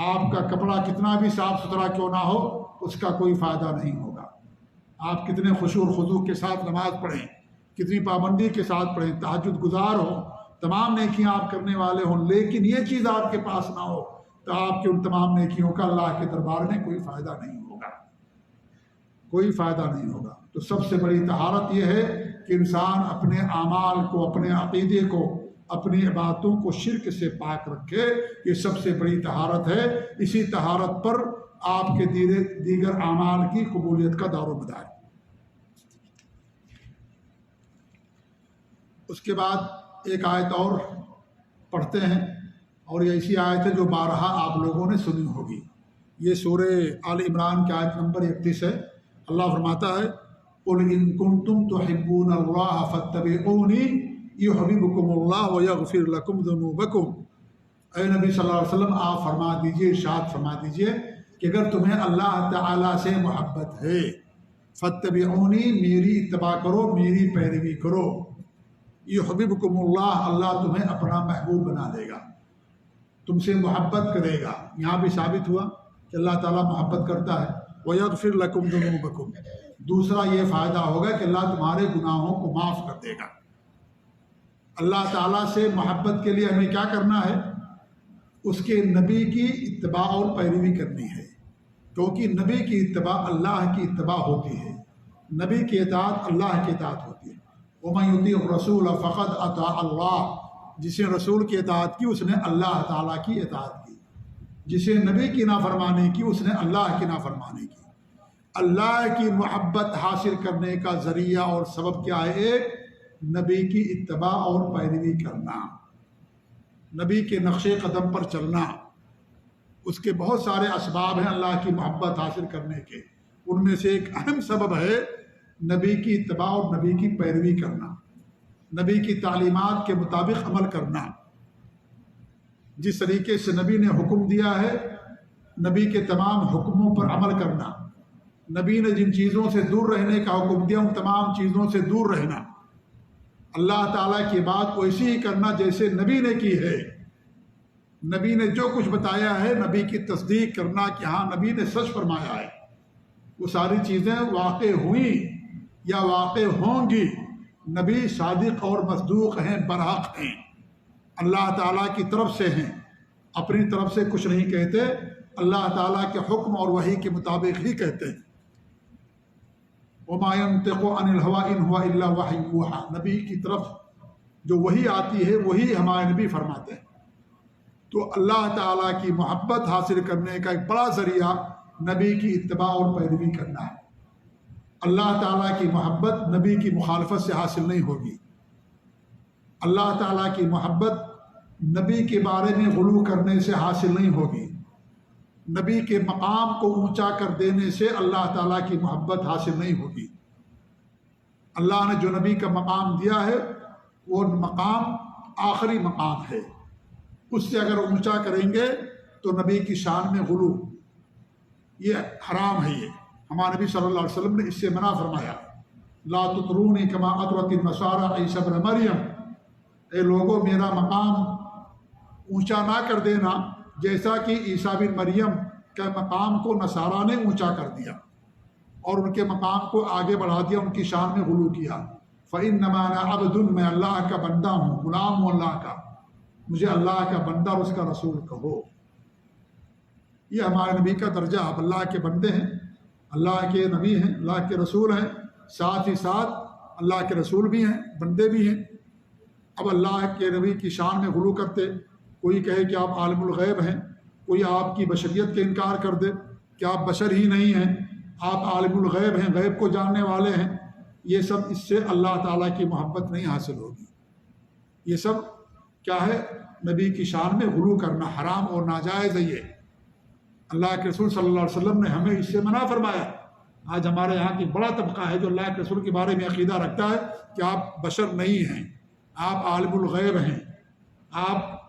S1: آپ کا کپڑا کتنا بھی صاف ستھرا کیوں نہ ہو، اس کا کوئی فائدہ نہیں ہوگا۔ آپ کتنے خشوع اور خضوع کے ساتھ نماز پڑھیں، کتنی پابندی کے ساتھ پڑھیں، تہجد گزار ہوں، تمام نیکیاں آپ کرنے والے ہوں، لیکن یہ چیز آپ کے پاس نہ ہو تو آپ کے ان تمام نیکیوں کا اللہ کے دربار میں کوئی فائدہ نہیں ہوگا، کوئی فائدہ نہیں ہوگا۔ تو سب سے بڑی طہارت یہ ہے کہ انسان اپنے اعمال کو، اپنے عقیدے کو، اپنی عبادتوں کو شرک سے پاک رکھے۔ یہ سب سے بڑی طہارت ہے۔ اسی طہارت پر آپ کے دیگر اعمال کی قبولیت کا دار و مدار۔ اس کے بعد ایک آیت اور پڑھتے ہیں، اور یہ ایسی آیت ہے جو بارہا آپ لوگوں نے سنی ہوگی۔ یہ سورہ آل عمران کی آیت نمبر 31 ہے۔ اللہ فرماتا ہے قُلْ إِن كُنتُمْ تُحِبُّونَ اللَّهَ فَاتَّبِعُونِي يُحْبِبْكُمُ اللَّهُ وَيَغْفِرْ لَكُمْ ذُنُوبَكُمْ۔ اے نبی صلی اللہ علیہ وسلم، آپ فرما دیجئے، ارشاد فرما دیجئے کہ اگر تمہیں اللہ تعالیٰ سے محبت ہے، فَاتَّبِعُونِي، میری اتباع کرو، میری پیروی کرو، يُحْبِبْكُمُ اللَّهُ، اللہ تمہیں اپنا محبوب بنا دے گا، تم سے محبت کرے گا۔ یہاں بھی ثابت ہوا کہ اللہ تعالیٰ محبت کرتا ہے۔ وَيَغْفِرْ لَكُمْ ذُنُوبَكُمْ، دوسرا یہ فائدہ ہوگا کہ اللہ تمہارے گناہوں کو معاف کر دے گا۔ اللہ تعالیٰ سے محبت کے لیے ہمیں کیا کرنا ہے؟ اس کے نبی کی اتباع اور پیروی کرنی ہے، کیونکہ نبی کی اتباع اللہ کی اتباع ہوتی ہے، نبی کی اطاعت اللہ کی اطاعت ہوتی ہے۔ وَمَن يُطِیعِ الرَّسُولَ فَقَدْ أَطَاعَ اللَّهَ، جسے رسول کی اطاعت کی اس نے اللہ تعالیٰ کی اطاعت کی، جسے نبی کی نافرمانی کی اس نے اللہ کی نافرمانی کی۔ اللہ کی محبت حاصل کرنے کا ذریعہ اور سبب کیا ہے؟ ایک، نبی کی اتباع اور پیروی کرنا، نبی کے نقش قدم پر چلنا۔ اس کے بہت سارے اسباب ہیں اللہ کی محبت حاصل کرنے کے، ان میں سے ایک اہم سبب ہے نبی کی اتباع اور نبی کی پیروی کرنا، نبی کی تعلیمات کے مطابق عمل کرنا۔ جس طریقے سے نبی نے حکم دیا ہے، نبی کے تمام حکموں پر عمل کرنا، نبی نے جن چیزوں سے دور رہنے کا حکم دیا ان تمام چیزوں سے دور رہنا۔ اللہ تعالیٰ کی بات ویسی ہی کرنا جیسے نبی نے کی ہے. نبی نے جو کچھ بتایا ہے نبی کی تصدیق کرنا کہ ہاں نبی نے سچ فرمایا ہے. وہ ساری چیزیں واقع ہوئیں یا واقع ہوں گی. نبی صادق اور مصدوق ہیں، برحق ہیں، اللہ تعالیٰ کی طرف سے ہیں، اپنی طرف سے کچھ نہیں کہتے، اللہ تعالیٰ کے حکم اور وحی کے مطابق ہی کہتے ہیں. وما ينطق عن الهوى ان هو الا وحی یوحی، نبی کی طرف جو وحی آتی ہے وہی ہمارے نبی فرماتے ہیں. تو اللہ تعالیٰ کی محبت حاصل کرنے کا ایک بڑا ذریعہ نبی کی اتباع اور پیروی کرنا ہے. اللہ تعالیٰ کی محبت نبی کی مخالفت سے حاصل نہیں ہوگی. اللہ تعالیٰ کی محبت نبی کے بارے میں غلو کرنے سے حاصل نہیں ہوگی. نبی کے مقام کو اونچا کر دینے سے اللہ تعالیٰ کی محبت حاصل نہیں ہوگی. اللہ نے جو نبی کا مقام دیا ہے وہ مقام آخری مقام ہے. اس سے اگر اونچا کریں گے تو نبی کی شان میں غلو یہ حرام ہے. یہ ہمارے نبی صلی اللہ علیہ وسلم نے اس سے منع فرمایا. لا تطرونی کما اطرت النصارى عیسی ابن مریم، اے لوگوں میرا مقام اونچا نہ کر دینا جیسا کہ عیسیٰ بن مریم کے مقام کو نصارہ نے اونچا کر دیا اور ان کے مقام کو آگے بڑھا دیا، ان کی شان میں غلو کیا. فإنما أنا عبد، میں اللہ کا بندہ ہوں، غلام ہوں اللہ کا، مجھے اللہ کا بندہ اور اس کا رسول کہو. یہ ہمارے نبی کا درجہ. آپ اللہ کے بندے ہیں، اللہ کے نبی ہیں، اللہ کے رسول ہیں، ساتھ ہی ساتھ اللہ کے رسول بھی ہیں، بندے بھی ہیں. اب اللہ کے نبی کی شان میں غلو کرتے، کوئی کہے کہ آپ عالم الغیب ہیں، کوئی آپ کی بشریت کے انکار کر دے کہ آپ بشر ہی نہیں ہیں، آپ عالم الغیب ہیں، غیب کو جاننے والے ہیں. یہ سب اس سے اللہ تعالیٰ کی محبت نہیں حاصل ہوگی. یہ سب کیا ہے؟ نبی کی شان میں غلو کرنا حرام اور ناجائز ہے. یہ اللہ کے رسول صلی اللہ علیہ وسلم نے ہمیں اس سے منع فرمایا. آج ہمارے یہاں کی بڑا طبقہ ہے جو اللہ کے رسول کے بارے میں عقیدہ رکھتا ہے کہ آپ بشر نہیں ہیں، آپ عالم الغیب ہیں، آپ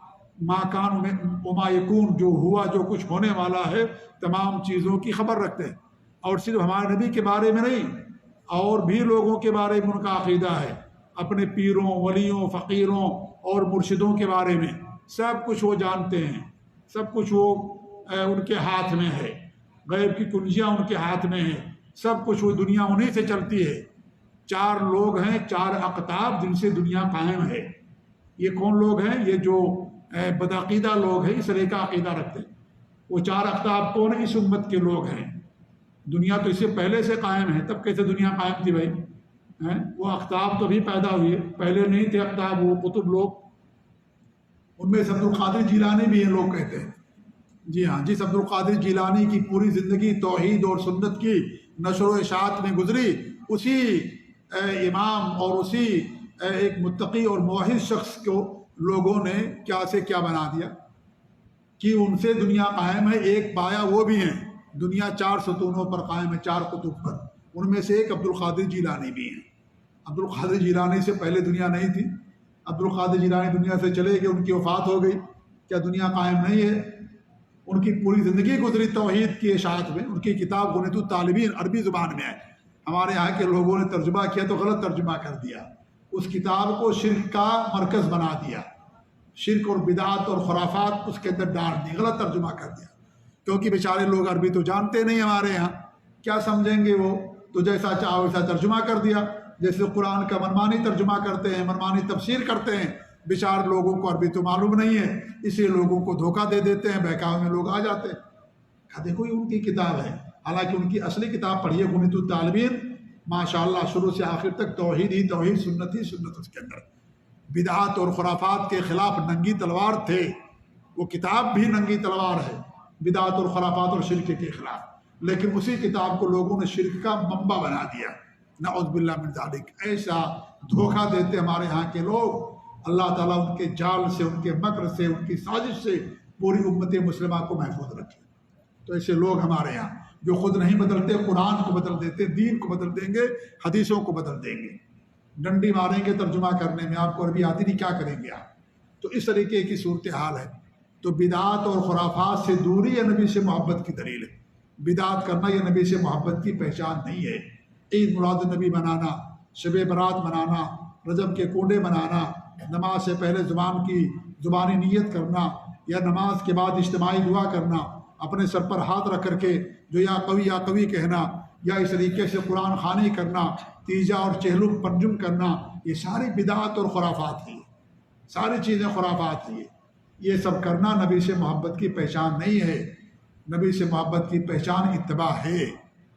S1: ما کان وما یکون، جو ہوا جو کچھ ہونے والا ہے تمام چیزوں کی خبر رکھتے ہیں. اور صرف ہمارے نبی کے بارے میں نہیں، اور بھی لوگوں کے بارے میں ان کا عقیدہ ہے، اپنے پیروں، ولیوں، فقیروں اور مرشدوں کے بارے میں سب کچھ وہ جانتے ہیں، سب کچھ وہ ان کے ہاتھ میں ہے، غیب کی کنجیاں ان کے ہاتھ میں ہیں، سب کچھ وہ دنیا انہی سے چلتی ہے. 4 لوگ ہیں، 4 اقطاب جن سے دنیا قائم ہے. یہ کون لوگ ہیں؟ یہ جو بدعقیدہ لوگ ہیں، اس طرح کا عقیدہ رکھتے ہیں. وہ 4 اقطاب کون ہیں؟ اس امت کے لوگ ہیں. دنیا تو اس سے پہلے سے قائم ہے، تب کیسے دنیا قائم تھی بھائی؟ وہ اقطاب تو بھی پیدا ہوئے، پہلے نہیں تھے اقطاب. وہ قطب لوگ، ان میں عبد القادر جیلانی بھی ہیں، لوگ کہتے ہیں. جی ہاں، جس عبد القادر جیلانی کی پوری زندگی توحید اور سنت کی نشر و اشاعت میں گزری، اسی امام اور اسی ایک متقی اور موحد شخص کو لوگوں نے کیا سے کیا بنا دیا کہ ان سے دنیا قائم ہے. ایک پایا وہ بھی ہیں. دنیا 4 ستونوں پر قائم ہے، 4 قطب پر. ان میں سے ایک عبد القادر جیلانی بھی ہیں. عبد القادر جیلانی سے پہلے دنیا نہیں تھی. عبد القادر جیلانی دنیا سے چلے گئے، ان کی وفات ہو گئی. کیا دنیا قائم نہیں ہے؟ ان کی پوری زندگی گزری توحید کی اشاعت میں. ان کی کتاب غنیۃ الطالبین عربی زبان میں ہے. ہمارے یہاں کے لوگوں نے ترجمہ کیا تو غلط ترجمہ کر دیا. اس کتاب کو شرک کا مرکز بنا دیا، شرک اور بدعات اور خرافات اس کے اندر ڈال دی، غلط ترجمہ کر دیا. کیونکہ بیچارے لوگ عربی تو جانتے نہیں ہمارے یہاں، کیا سمجھیں گے وہ؟ تو جیسا چاہو ویسا ترجمہ کر دیا. جیسے قرآن کا منمانی ترجمہ کرتے ہیں، منمانی تفسیر کرتے ہیں. بیچارے لوگوں کو عربی تو معلوم نہیں ہے، اس لیے لوگوں کو دھوکہ دے دیتے ہیں، بہکاوے میں لوگ آ جاتے ہیں. دیکھو یہ ان کی کتاب ہے، حالانکہ ان کی اصلی کتاب پڑھیے غنیۃ الطالبین. ماشاءاللہ شروع سے آخر تک توحید ہی توحید، سنت ہی سنت. اس کے اندر بدعات اور خرافات کے خلاف ننگی تلوار تھے. وہ کتاب بھی ننگی تلوار ہے بدعات اور خرافات اور شرک کے خلاف. لیکن اسی کتاب کو لوگوں نے شرک کا منبع بنا دیا. نعوذ باللہ من ذالک. ایسا دھوکہ دیتے ہمارے ہاں کے لوگ. اللہ تعالیٰ ان کے جال سے، ان کے مکر سے، ان کی سازش سے پوری امت مسلمہ کو محفوظ رکھے. تو ایسے لوگ ہمارے یہاں جو خود نہیں بدلتے، قرآن کو بدل دیتے، دین کو بدل دیں گے، حدیثوں کو بدل دیں گے. ڈنڈی ماریں گے ترجمہ کرنے میں، آپ کو عربی آتی نہیں، کیا کریں گے آپ؟ تو اس طریقے کی صورتحال ہے. تو بدعات اور خرافات سے دوری یہ نبی سے محبت کی دلیل ہے. بدعات کرنا یہ نبی سے محبت کی پہچان نہیں ہے. عید میلاد النبی منانا، شب برات منانا، رجب کے کنڈے بنانا، نماز سے پہلے زبانی نیت کرنا، یا نماز کے بعد اجتماعی دعا کرنا، اپنے سر پر ہاتھ رکھ کر کے جو یا قوی کہنا، یا اس طریقے سے قرآن خوانی کرنا، تیجا اور چہلم پنجم کرنا، یہ ساری بدعات اور خرافات ہیں، ساری چیزیں خرافات ہیں۔ یہ سب کرنا نبی سے محبت کی پہچان نہیں ہے۔ نبی سے محبت کی پہچان اتباع ہے،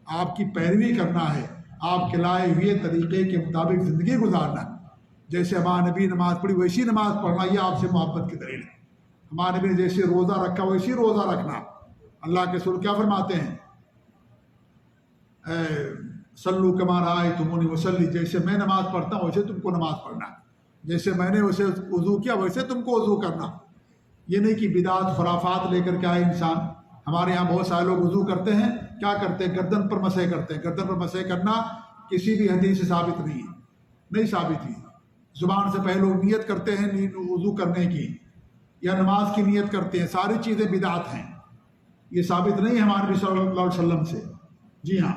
S1: آپ کی پیروی کرنا ہے، آپ کے لائے ہوئے طریقے کے مطابق زندگی گزارنا۔ جیسے ہمارے نبی نماز پڑھی ویسی نماز پڑھنا، یہ آپ سے محبت کی دلیل ہے۔ ہمارے نبی نے جیسے روزہ رکھا ویسی روزہ رکھنا۔ اللہ کے رسول کیا فرماتے ہیں؟ صلو کما رأیتمونی اصلی، جیسے میں نماز پڑھتا ہوں ویسے تم کو نماز پڑھنا، جیسے میں نے ویسے وضو کیا ویسے تم کو وضو کرنا۔ یہ نہیں کہ بدعات خرافات لے کر کے آئے انسان۔ ہمارے یہاں بہت سارے لوگ وضو کرتے ہیں، کیا کرتے ہیں؟ گردن پر مسح کرتے ہیں۔ گردن پر مسح کرنا کسی بھی حدیث سے ثابت نہیں ہے، نہیں ثابت ہے۔ زبان سے پہلے لوگ نیت کرتے ہیں وضو کرنے کی، یا نماز کی نیت کرتے ہیں، ساری چیزیں بدعات ہیں، یہ ثابت نہیں ہے ہمارے نبی صلی اللہ علیہ وسلم سے۔ جی ہاں،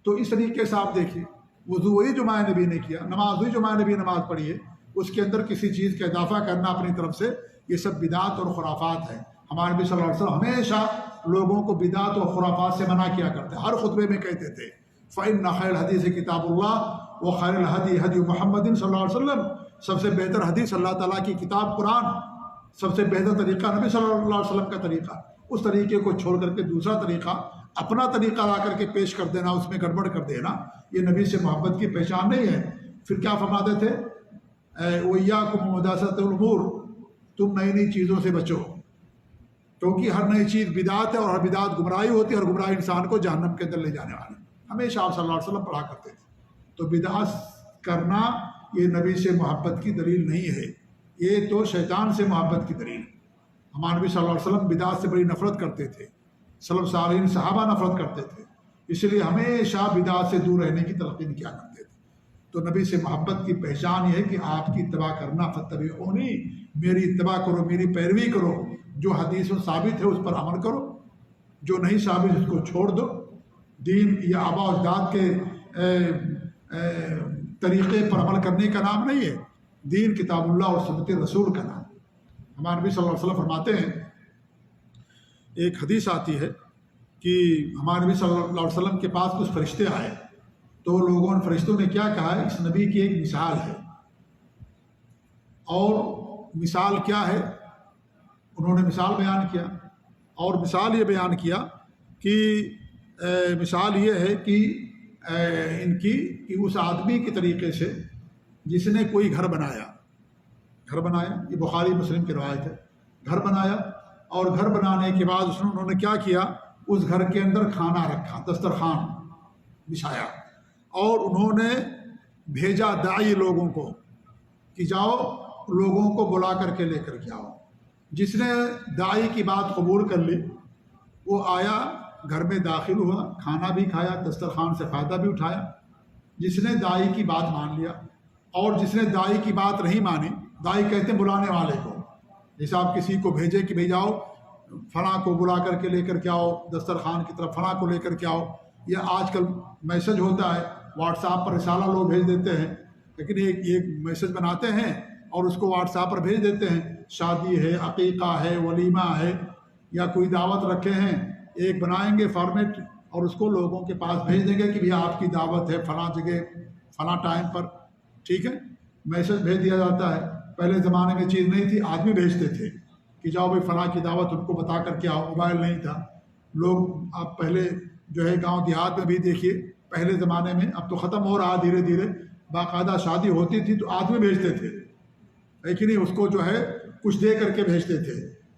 S1: تو اس طریقے سے آپ دیکھیے، وضو وہی جو ہمارے نبی نے کیا، نماز وہی جو ہمارے نبی نماز پڑھی ہے، اس کے اندر کسی چیز کا اضافہ کرنا اپنی طرف سے، یہ سب بدعات اور خرافات ہیں۔ ہمارے نبی صلی اللہ علیہ وسلم ہمیشہ لوگوں کو بدعات اور خرافات سے منع کیا کرتے ہیں، ہر خطبے میں کہتے تھے فَإِنَّ خَيْرَ الْحَدِيثِ كِتَابُ اللَّهِ وَخَيْرَ الْهَدِيِ هَدْيُ مُحَمَّدٍ صلی اللہ علیہ وسلم۔ سب سے بہتر حدیث اللہ تعالیٰ کی کتاب قرآن، سب سے بہتر طریقہ نبی صلی اللہ علیہ وسلم کا طریقہ۔ اس طریقے کو چھوڑ کر کے دوسرا طریقہ، اپنا طریقہ لا کر کے پیش کر دینا، اس میں گڑبڑ کر دینا، یہ نبی سے محبت کی پہچان نہیں ہے۔ پھر کیا فرماتے تھے؟ وَإِيَّاكُمْ وَمُحْدَثَاتِ الْأُمُورِ، تم نئی نئی چیزوں سے بچو، کیونکہ ہر نئی چیز بدعت ہے، اور ہر بدعت گمراہی ہوتی ہے، اور گمراہی انسان کو جہنم کے اندر لے جانے والا ہے۔ ہمیشہ آپ صلی اللہ علیہ وسلم پڑھا کرتے تھے۔ تو بدعت کرنا یہ نبی سے محبت کی دلیل نہیں ہے، یہ تو شیطان سے محبت کی دلیل ہے۔ ہمارے نبی صلی اللہ علیہ وسلم بدعت سے بڑی نفرت کرتے تھے، سلف صالحین صحابہ نفرت کرتے تھے، اس لیے ہمیشہ بدعت سے دور رہنے کی تلقین کیا کرتے تھے۔ تو نبی سے محبت کی پہچان یہ ہے کہ آپ کی اتباع کرنا، فاتبعونی، میری اتباع کرو، میری پیروی کرو، جو حدیث میں ثابت ہے اس پر عمل کرو، جو نہیں ثابت اس کو چھوڑ دو۔ دین یا آباء و اجداد کے طریقے پر عمل کرنے کا نام نہیں ہے، دین کتاب اللہ اور سنت رسول کا نام۔ ہمارے نبی صلی اللہ علیہ وسلم فرماتے ہیں، ایک حدیث آتی ہے کہ ہمارے نبی صلی اللہ علیہ وسلم کے پاس کچھ فرشتے آئے، تو لوگوں نے، فرشتوں نے کیا کہا؟ اس نبی کی ایک مثال ہے۔ اور مثال کیا ہے؟ انہوں نے مثال بیان کیا، اور مثال یہ بیان کیا کہ مثال یہ ہے کہ ان کی کہ اس آدمی کے طریقے سے جس نے کوئی گھر بنایا، یہ بخاری مسلم کی روایت ہے، گھر بنایا، اور گھر بنانے کے بعد انہوں نے کیا کیا؟ اس گھر کے اندر کھانا رکھا، دسترخوان بچھایا، اور انہوں نے بھیجا داعی لوگوں کو کہ جاؤ لوگوں کو بلا کر کے لے کر کے آؤ۔ جس نے داعی کی بات قبول کر لی وہ آیا، گھر میں داخل ہوا، کھانا بھی کھایا، دسترخوان سے فائدہ بھی اٹھایا۔ جس نے داعی کی بات مان لیا، اور جس نے داعی کی بات نہیں مانی، داعی کہتے ہیں بلانے والے کو، جیسے آپ کسی کو بھیجے کہ بھائی جاؤ فلاں کو بلا کر کے لے کر کے آؤ، دسترخوان کی طرف فلاں کو لے کر کے آؤ، یا آج کل میسج ہوتا ہے واٹس ایپ پر رسالہ لوگ بھیج دیتے ہیں، لیکن ایک میسج بناتے ہیں اور اس کو واٹس ایپ پر بھیج دیتے ہیں، شادی ہے، عقیقہ ہے، ولیمہ ہے، یا کوئی دعوت رکھے ہیں، ایک بنائیں گے فارمیٹ اور اس کو لوگوں کے پاس بھیج دیں گے کہ بھئی آپ کی دعوت ہے فلاں جگہ فلاں ٹائم پر، ٹھیک ہے، میسج بھیج دیا جاتا ہے۔ پہلے زمانے میں چیز نہیں تھی، آدمی بھیجتے تھے کہ جاؤ بھائی فلاں کی دعوت، ان کو بتا کر کے آؤ، موبائل نہیں تھا، لوگ آپ پہلے جو ہے گاؤں دیہات میں بھی دیکھیے، پہلے زمانے میں، اب تو ختم ہو رہا دھیرے دھیرے، باقاعدہ شادی ہوتی تھی تو آدمی بھیجتے تھے، لیکن اس کو جو ہے کچھ دے کر کے بھیجتے تھے۔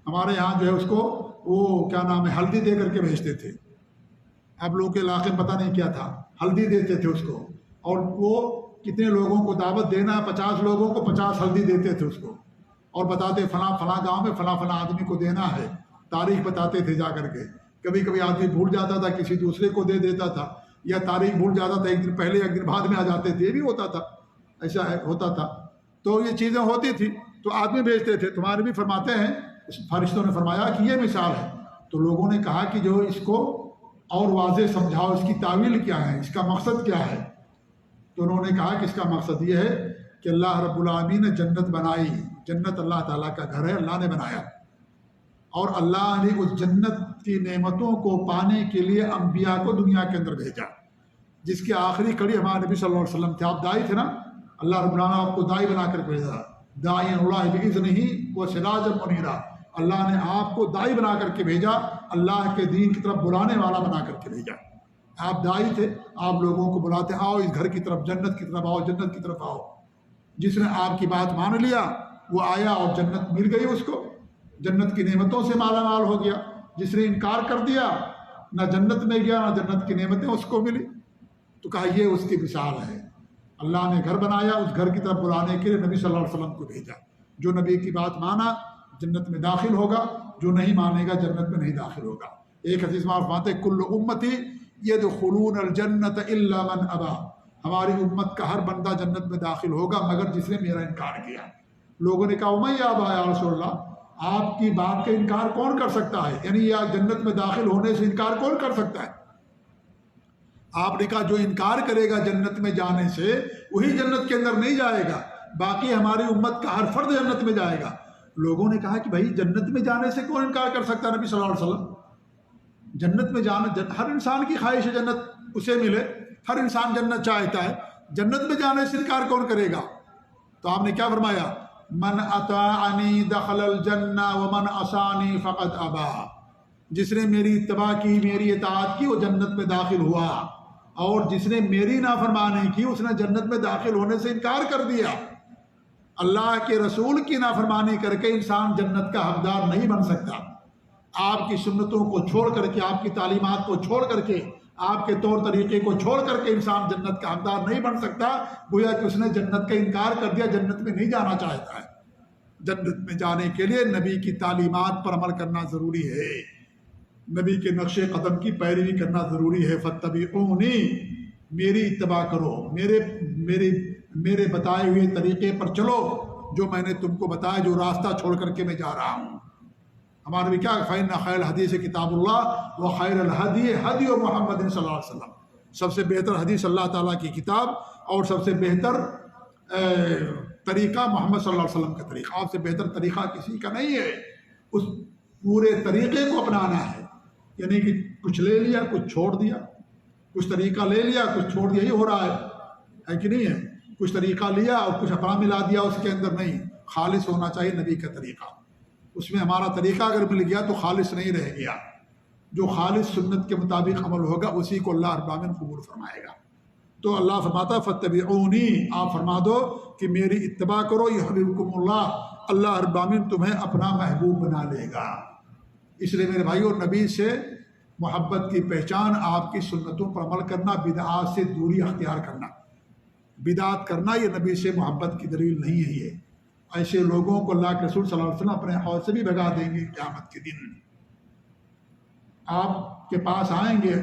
S1: ہمارے یہاں جو ہے اس کو وہ کیا نام ہے، ہلدی دے کر کے بھیجتے تھے۔ اب لوگوں کے علاقے میں پتہ نہیں کیا تھا، ہلدی دیتے تھے اس کو، اور وہ کتنے لوگوں کو دعوت دینا ہے، 50 لوگوں کو 50 ہلدی دیتے تھے اس کو، اور بتاتے فلاں فلاں گاؤں میں فلاں فلاں آدمی کو دینا ہے، تاریخ بتاتے تھے جا کر کے۔ کبھی کبھی آدمی بھول جاتا تھا، کسی دوسرے کو دے دیتا تھا، یا تاریخ بھول جاتا تھا، ایک دن پہلے ایک دن بعد میں آ جاتے تھے، یہ بھی ہوتا تھا، ایسا ہوتا تھا۔ تو یہ چیزیں ہوتی تھی تو آدمی بھیجتے تھے۔ تمہارے بھی فرماتے ہیں، فرشتوں نے فرمایا کہ یہ مثال ہے۔ تو لوگوں نے کہا کہ جو اس کو اور واضح سمجھاؤ، اس کی تعویل کیا ہے، اس کا مقصد کیا ہے؟ تو انہوں نے کہا کہ اس کا مقصد یہ ہے کہ اللہ رب العالمین نے جنت بنائی. جنت اللہ تعالیٰ کا گھر ہے، اللہ نے بنایا، اور اللہ نے اس جنت کی نعمتوں کو پانے کے لیے انبیاء کو دنیا کے اندر بھیجا، جس کی آخری کڑی ہمارے نبی صلی اللہ علیہ وسلم تھے. آپ دائی تھے نا، اللہ رب العالمین آپ کو دائی بنا کر بھیجا. داعی اللہ بإذنہ وسراجا منیرا. اللہ نے آپ کو دائی بنا کر کے بھیجا، اللہ کے دین کی طرف بلانے والا بنا کر کے بھیجا. آپ دائی تھے، آپ لوگوں کو بلاتے، آؤ اس گھر کی طرف، جنت کی طرف آؤ، جنت کی طرف آؤ. جس نے آپ کی بات مان لیا وہ آیا اور جنت مل گئی اس کو، جنت کی نعمتوں سے مالا مال ہو گیا. جس نے انکار کر دیا نہ جنت میں گیا نہ جنت کی نعمتیں اس کو ملی. تو کہا یہ اس کی مثال ہے. اللہ نے گھر بنایا، اس گھر کی طرف بلانے کے لیے نبی صلی اللہ علیہ وسلم کو بھیجا. جو نبی کی بات مانا جنت میں داخل ہوگا، جو نہیں مانے گا جنت میں نہیں داخل ہوگا. ایک حدیث میں فرماتے ہیں کل امتی یدخلون الجنت الا من ابا. ہماری امت کا ہر بندہ جنت میں داخل ہوگا مگر جس نے میرا انکار کیا. لوگوں نے کہا میں یا ابا یا رسول اللہ، آپ کی بات کا انکار کون کر سکتا ہے؟ یعنی یہ جنت میں داخل ہونے سے انکار کون کر سکتا ہے؟ آپ نے کہا جو انکار کرے گا جنت میں جانے سے وہی جنت کے اندر نہیں جائے گا، باقی ہماری امت کا ہر فرد جنت میں جائے گا. لوگوں نے کہا کہ بھائی جنت میں جانے سے کون انکار کر سکتا ہے؟ نبی صلی اللہ علیہ وسلم، جنت میں جانا ہر انسان کی خواہش ہے، جنت اسے ملے، ہر انسان جنت چاہتا ہے، جنت میں جانے سے انکار کون کرے گا؟ تو آپ نے کیا فرمایا؟ من اطاعنی دخل الجنہ ومن عصانی فقد ابا. جس نے میری اتباع کی، میری اطاعت کی، وہ جنت میں داخل ہوا، اور جس نے میری نافرمانی کی اس نے جنت میں داخل ہونے سے انکار کر دیا. اللہ کے رسول کی نافرمانی کر کے انسان جنت کا حقدار نہیں بن سکتا. آپ کی سنتوں کو چھوڑ کر کے، آپ کی تعلیمات کو چھوڑ کر کے، آپ کے طور طریقے کو چھوڑ کر کے انسان جنت کا حقدار نہیں بن سکتا. گویا کہ اس نے جنت کا انکار کر دیا، جنت میں نہیں جانا چاہتا ہے. جنت میں جانے کے لیے نبی کی تعلیمات پر عمل کرنا ضروری ہے، نبی کے نقش قدم کی پیروی کرنا ضروری ہے. فاتبعونی، میری اتباع کرو، میرے بتائے ہوئے طریقے پر چلو، جو میں نے تم کو بتایا، جو راستہ چھوڑ کر کے میں جا رہا ہوں. ہمارے بھی کیا فَإِنَّ خَيْرَ الْحَدِيثِ كِتَابُ اللَّهِ وَخَيْرَ الْهَدْيِ هَدْيُ مُحَمَّدٍ صلی اللہ علیہ وسلم. سب سے بہتر حدیث اللہ تعالیٰ کی کتاب اور سب سے بہتر طریقہ محمد صلی اللہ علیہ وسلم کا طریقہ. آپ سے بہتر طریقہ کسی کا نہیں ہے. اس پورے طریقے کو اپنانا ہے، یعنی کہ کچھ لے لیا کچھ چھوڑ دیا، کچھ طریقہ لے لیا کچھ چھوڑ دیا. یہ ہو رہا ہے کہ نہیں ہے؟ کچھ طریقہ لیا اور کچھ اپنا ملا دیا اس کے اندر. نہیں، خالص ہونا چاہیے نبی کا طریقہ. اس میں ہمارا طریقہ اگر مل گیا تو خالص نہیں رہ گیا. جو خالص سنت کے مطابق عمل ہوگا اسی کو اللہ رب العالمین قبول فرمائے گا. تو اللہ فرماتا فاتبعونی، آپ فرما دو کہ میری اتباع کرو، یحببکم اللہ، اللہ رب العالمین تمہیں اپنا محبوب بنا لے گا. اس لیے میرے بھائیو، نبی سے محبت کی پہچان آپ کی سنتوں پر عمل کرنا، بدعات سے دوری اختیار کرنا. بدعات کرنا یہ نبی سے محبت کی دلیل نہیں ہے. یہ ایسے لوگوں کو اللہ کے رسول صلی اللہ علیہ وسلم اپنے حوض سے بھی بھگا دیں گے. قیامت کے دن آپ کے پاس آئیں گے،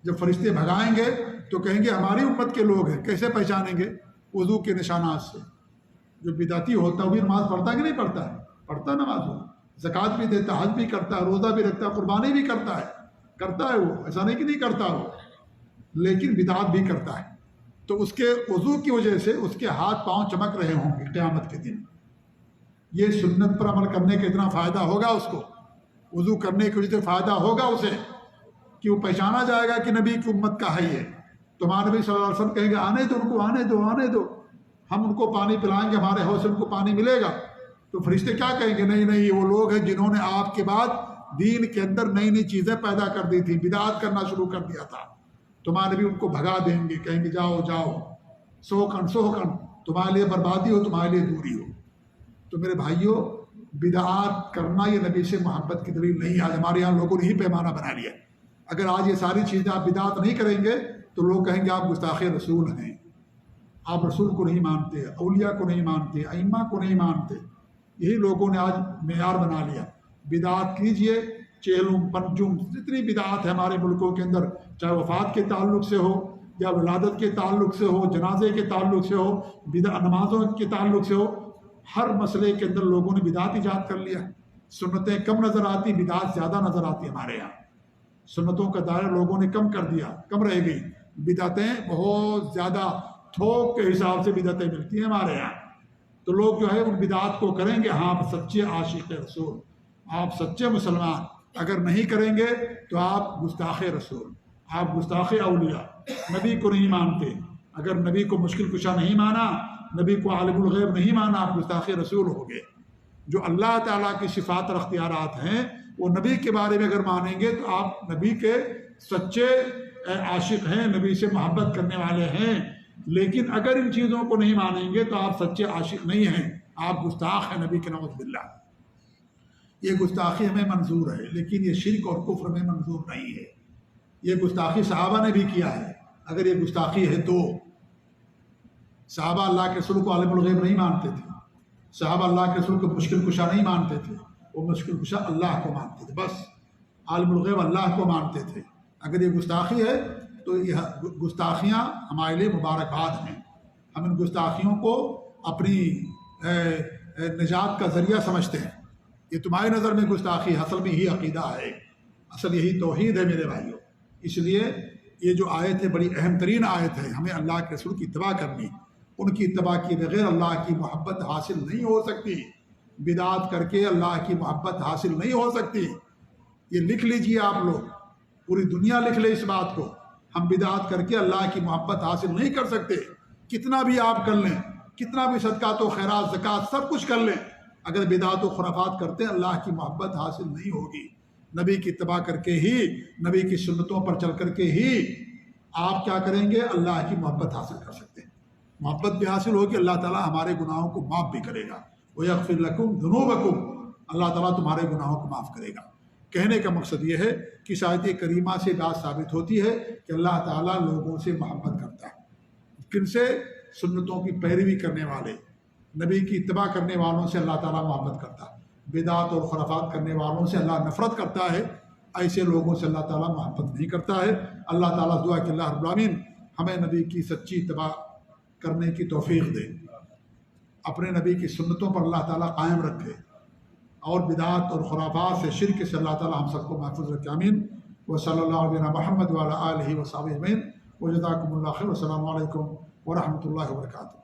S1: جب فرشتے بھگائیں گے تو کہیں گے ہماری امت کے لوگ ہیں. کیسے پہچانیں گے؟ وضو کے نشانات سے. جو بدعتی ہوتا ہے وہ بھی نماز پڑھتا ہے کہ نہیں پڑھتا ہے؟ پڑھتا ہے نماز، وہ زکوٰۃ بھی دیتا ہے، حج بھی کرتا ہے، روزہ بھی رکھتا ہے، قربانی بھی کرتا ہے. وہ ایسا نہیں کہ نہیں کرتا وہ، لیکن بدعات بھی کرتا ہے. تو اس کے وضو کی وجہ سے اس کے ہاتھ پاؤں چمک رہے ہوں گے قیامت کے دن. یہ سنت پر عمل کرنے کا اتنا فائدہ ہوگا اس کو، وضو کرنے کی وجہ سے فائدہ ہوگا اسے کہ وہ پہچانا جائے گا کہ نبی کی امت کا ہے یہ. تمہارے نبی صلی اللہ علیہ وسلم کہیں گے آنے دو ان کو، آنے دو، آنے دو، ہم ان کو پانی پلائیں گے، ہمارے حوض سے ان کو پانی ملے گا. تو فرشتے کیا کہیں گے؟ نہیں نہیں، وہ لوگ ہیں جنہوں نے آپ کے بعد دین کے اندر نئی نئی چیزیں پیدا کر دی تھیں، بدعات کرنا شروع کر دیا تھا. تمہارے بھی ان کو بھگا دیں گے، کہیں گے جاؤ جاؤ، سوکن، تمہارے لیے بربادی ہو، تمہارے لیے دوری ہو. تو میرے بھائیوں، بدعات کرنا یہ نبی سے محبت کی دلیل نہیں. آج ہمارے یہاں لوگوں نے ہی پیمانہ بنا لیا. اگر آج یہ ساری چیزیں آپ بدعات نہیں کریں گے تو لوگ کہیں گے آپ گستاخ رسول ہیں، آپ رسول کو نہیں مانتے، اولیاء کو نہیں مانتے، ائمہ کو نہیں مانتے. یہی لوگوں نے آج معیار بنا لیا. بدعات کیجئے، چہلم پنجم جتنی بدعات ہے ہمارے ملکوں کے اندر، چاہے وفات کے تعلق سے ہو یا ولادت کے تعلق سے ہو، جنازے کے تعلق سے ہو، نمازوں کے تعلق سے ہو، ہر مسئلے کے اندر لوگوں نے بدعات ایجاد کر لیا. سنتیں کم نظر آتی، بدعات زیادہ نظر آتی. ہمارے یہاں سنتوں کا دائرہ لوگوں نے کم کر دیا، کم رہ گئی، بدعتیں بہت زیادہ تھوک کے حساب سے بدعتیں ملتی ہیں ہمارے یہاں، تو لوگ جو ہے ان بدعات کو کریں گے. ہاں آپ سچے عاشق رسول، آپ سچے مسلمان. اگر نہیں کریں گے تو آپ گستاخ رسول، آپ گستاخ اولیاء، نبی کو نہیں مانتے. اگر نبی کو مشکل کشا نہیں مانا، نبی کو عالم الغیب نہیں مانا، آپ گستاخ رسول ہو گئے. جو اللہ تعالیٰ کی صفات اور اختیارات ہیں وہ نبی کے بارے میں اگر مانیں گے تو آپ نبی کے سچے عاشق ہیں، نبی سے محبت کرنے والے ہیں. لیکن اگر ان چیزوں کو نہیں مانیں گے تو آپ سچے عاشق نہیں ہیں، آپ گستاخ ہیں نبی کے، نعوذ باللہ. یہ گستاخی ہمیں منظور ہے، لیکن یہ شرک اور کفر میں منظور نہیں ہے. یہ گستاخی صحابہ نے بھی کیا ہے. اگر یہ گستاخی ہے تو صحابہ اللہ کے رسول کو عالم الغیب نہیں مانتے تھے، صحابہ اللہ کے رسول کو مشکل کشا نہیں مانتے تھے، وہ مشکل کشا اللہ کو مانتے تھے. بس عالم الغیب اللہ کو مانتے تھے. اگر یہ گستاخی ہے تو یہ گستاخیاں ہمارے لیے مبارکباد ہیں. ہم ان گستاخیوں کو اپنی نجات کا ذریعہ سمجھتے ہیں. یہ تمہاری نظر میں گستاخی ہے، اصل میں یہی عقیدہ ہے، اصل یہی توحید ہے میرے بھائیوں. اس لیے یہ جو آیت ہے بڑی اہم ترین آیت ہے. ہمیں اللہ کے رسول کی اتباع کرنی، ان کی اتباع کے بغیر اللہ کی محبت حاصل نہیں ہو سکتی. بدعات کر کے اللہ کی محبت حاصل نہیں ہو سکتی. یہ لکھ لیجئے آپ لوگ، پوری دنیا لکھ لے اس بات کو. ہم بدعات کر کے اللہ کی محبت حاصل نہیں کر سکتے. کتنا بھی آپ کر لیں، کتنا بھی صدقات و خیرات زکوٰۃ سب کچھ کر لیں، اگر بدعات و خرافات کرتے ہیں اللہ کی محبت حاصل نہیں ہوگی. نبی کی اتباع کر کے ہی، نبی کی سنتوں پر چل کر کے ہی آپ کیا کریں گے؟ اللہ کی محبت حاصل کر سکتے ہیں. محبت بھی حاصل ہوگی، اللہ تعالیٰ ہمارے گناہوں کو معاف بھی کرے گا. وَيَغْفِرْ لَكُمْ ذُنُوبَكُمْ، اللہ تعالیٰ تمہارے گناہوں کو معاف کرے گا. کہنے کا مقصد یہ ہے کہ اس آیت کریمہ سے بات ثابت ہوتی ہے کہ اللہ تعالیٰ لوگوں سے محبت کرتا ہے. کن سے؟ سنتوں کی پیروی کرنے والے، نبی کی اتباع کرنے والوں سے اللہ تعالیٰ محبت کرتا ہے. بدعات اور خرافات کرنے والوں سے اللہ نفرت کرتا ہے. ایسے لوگوں سے اللہ تعالیٰ محبت نہیں کرتا ہے. اللہ تعالیٰ دعا کہ اللہ رب العالمین ہمیں نبی کی سچی اتباع کرنے کی توفیق دے، اپنے نبی کی سنتوں پر اللہ تعالیٰ قائم رکھے، اور بدعات اور خرافات سے، شرک سے اللہ تعالیٰ ہم سب کو محفوظ رکھے. آمین. وصلی اللہ علیہ محمد وعلی آلہ وصحبہ اجمعین. وجزاکم اللہ خیر. والسلام علیکم ورحمۃ اللہ وبرکاتہ.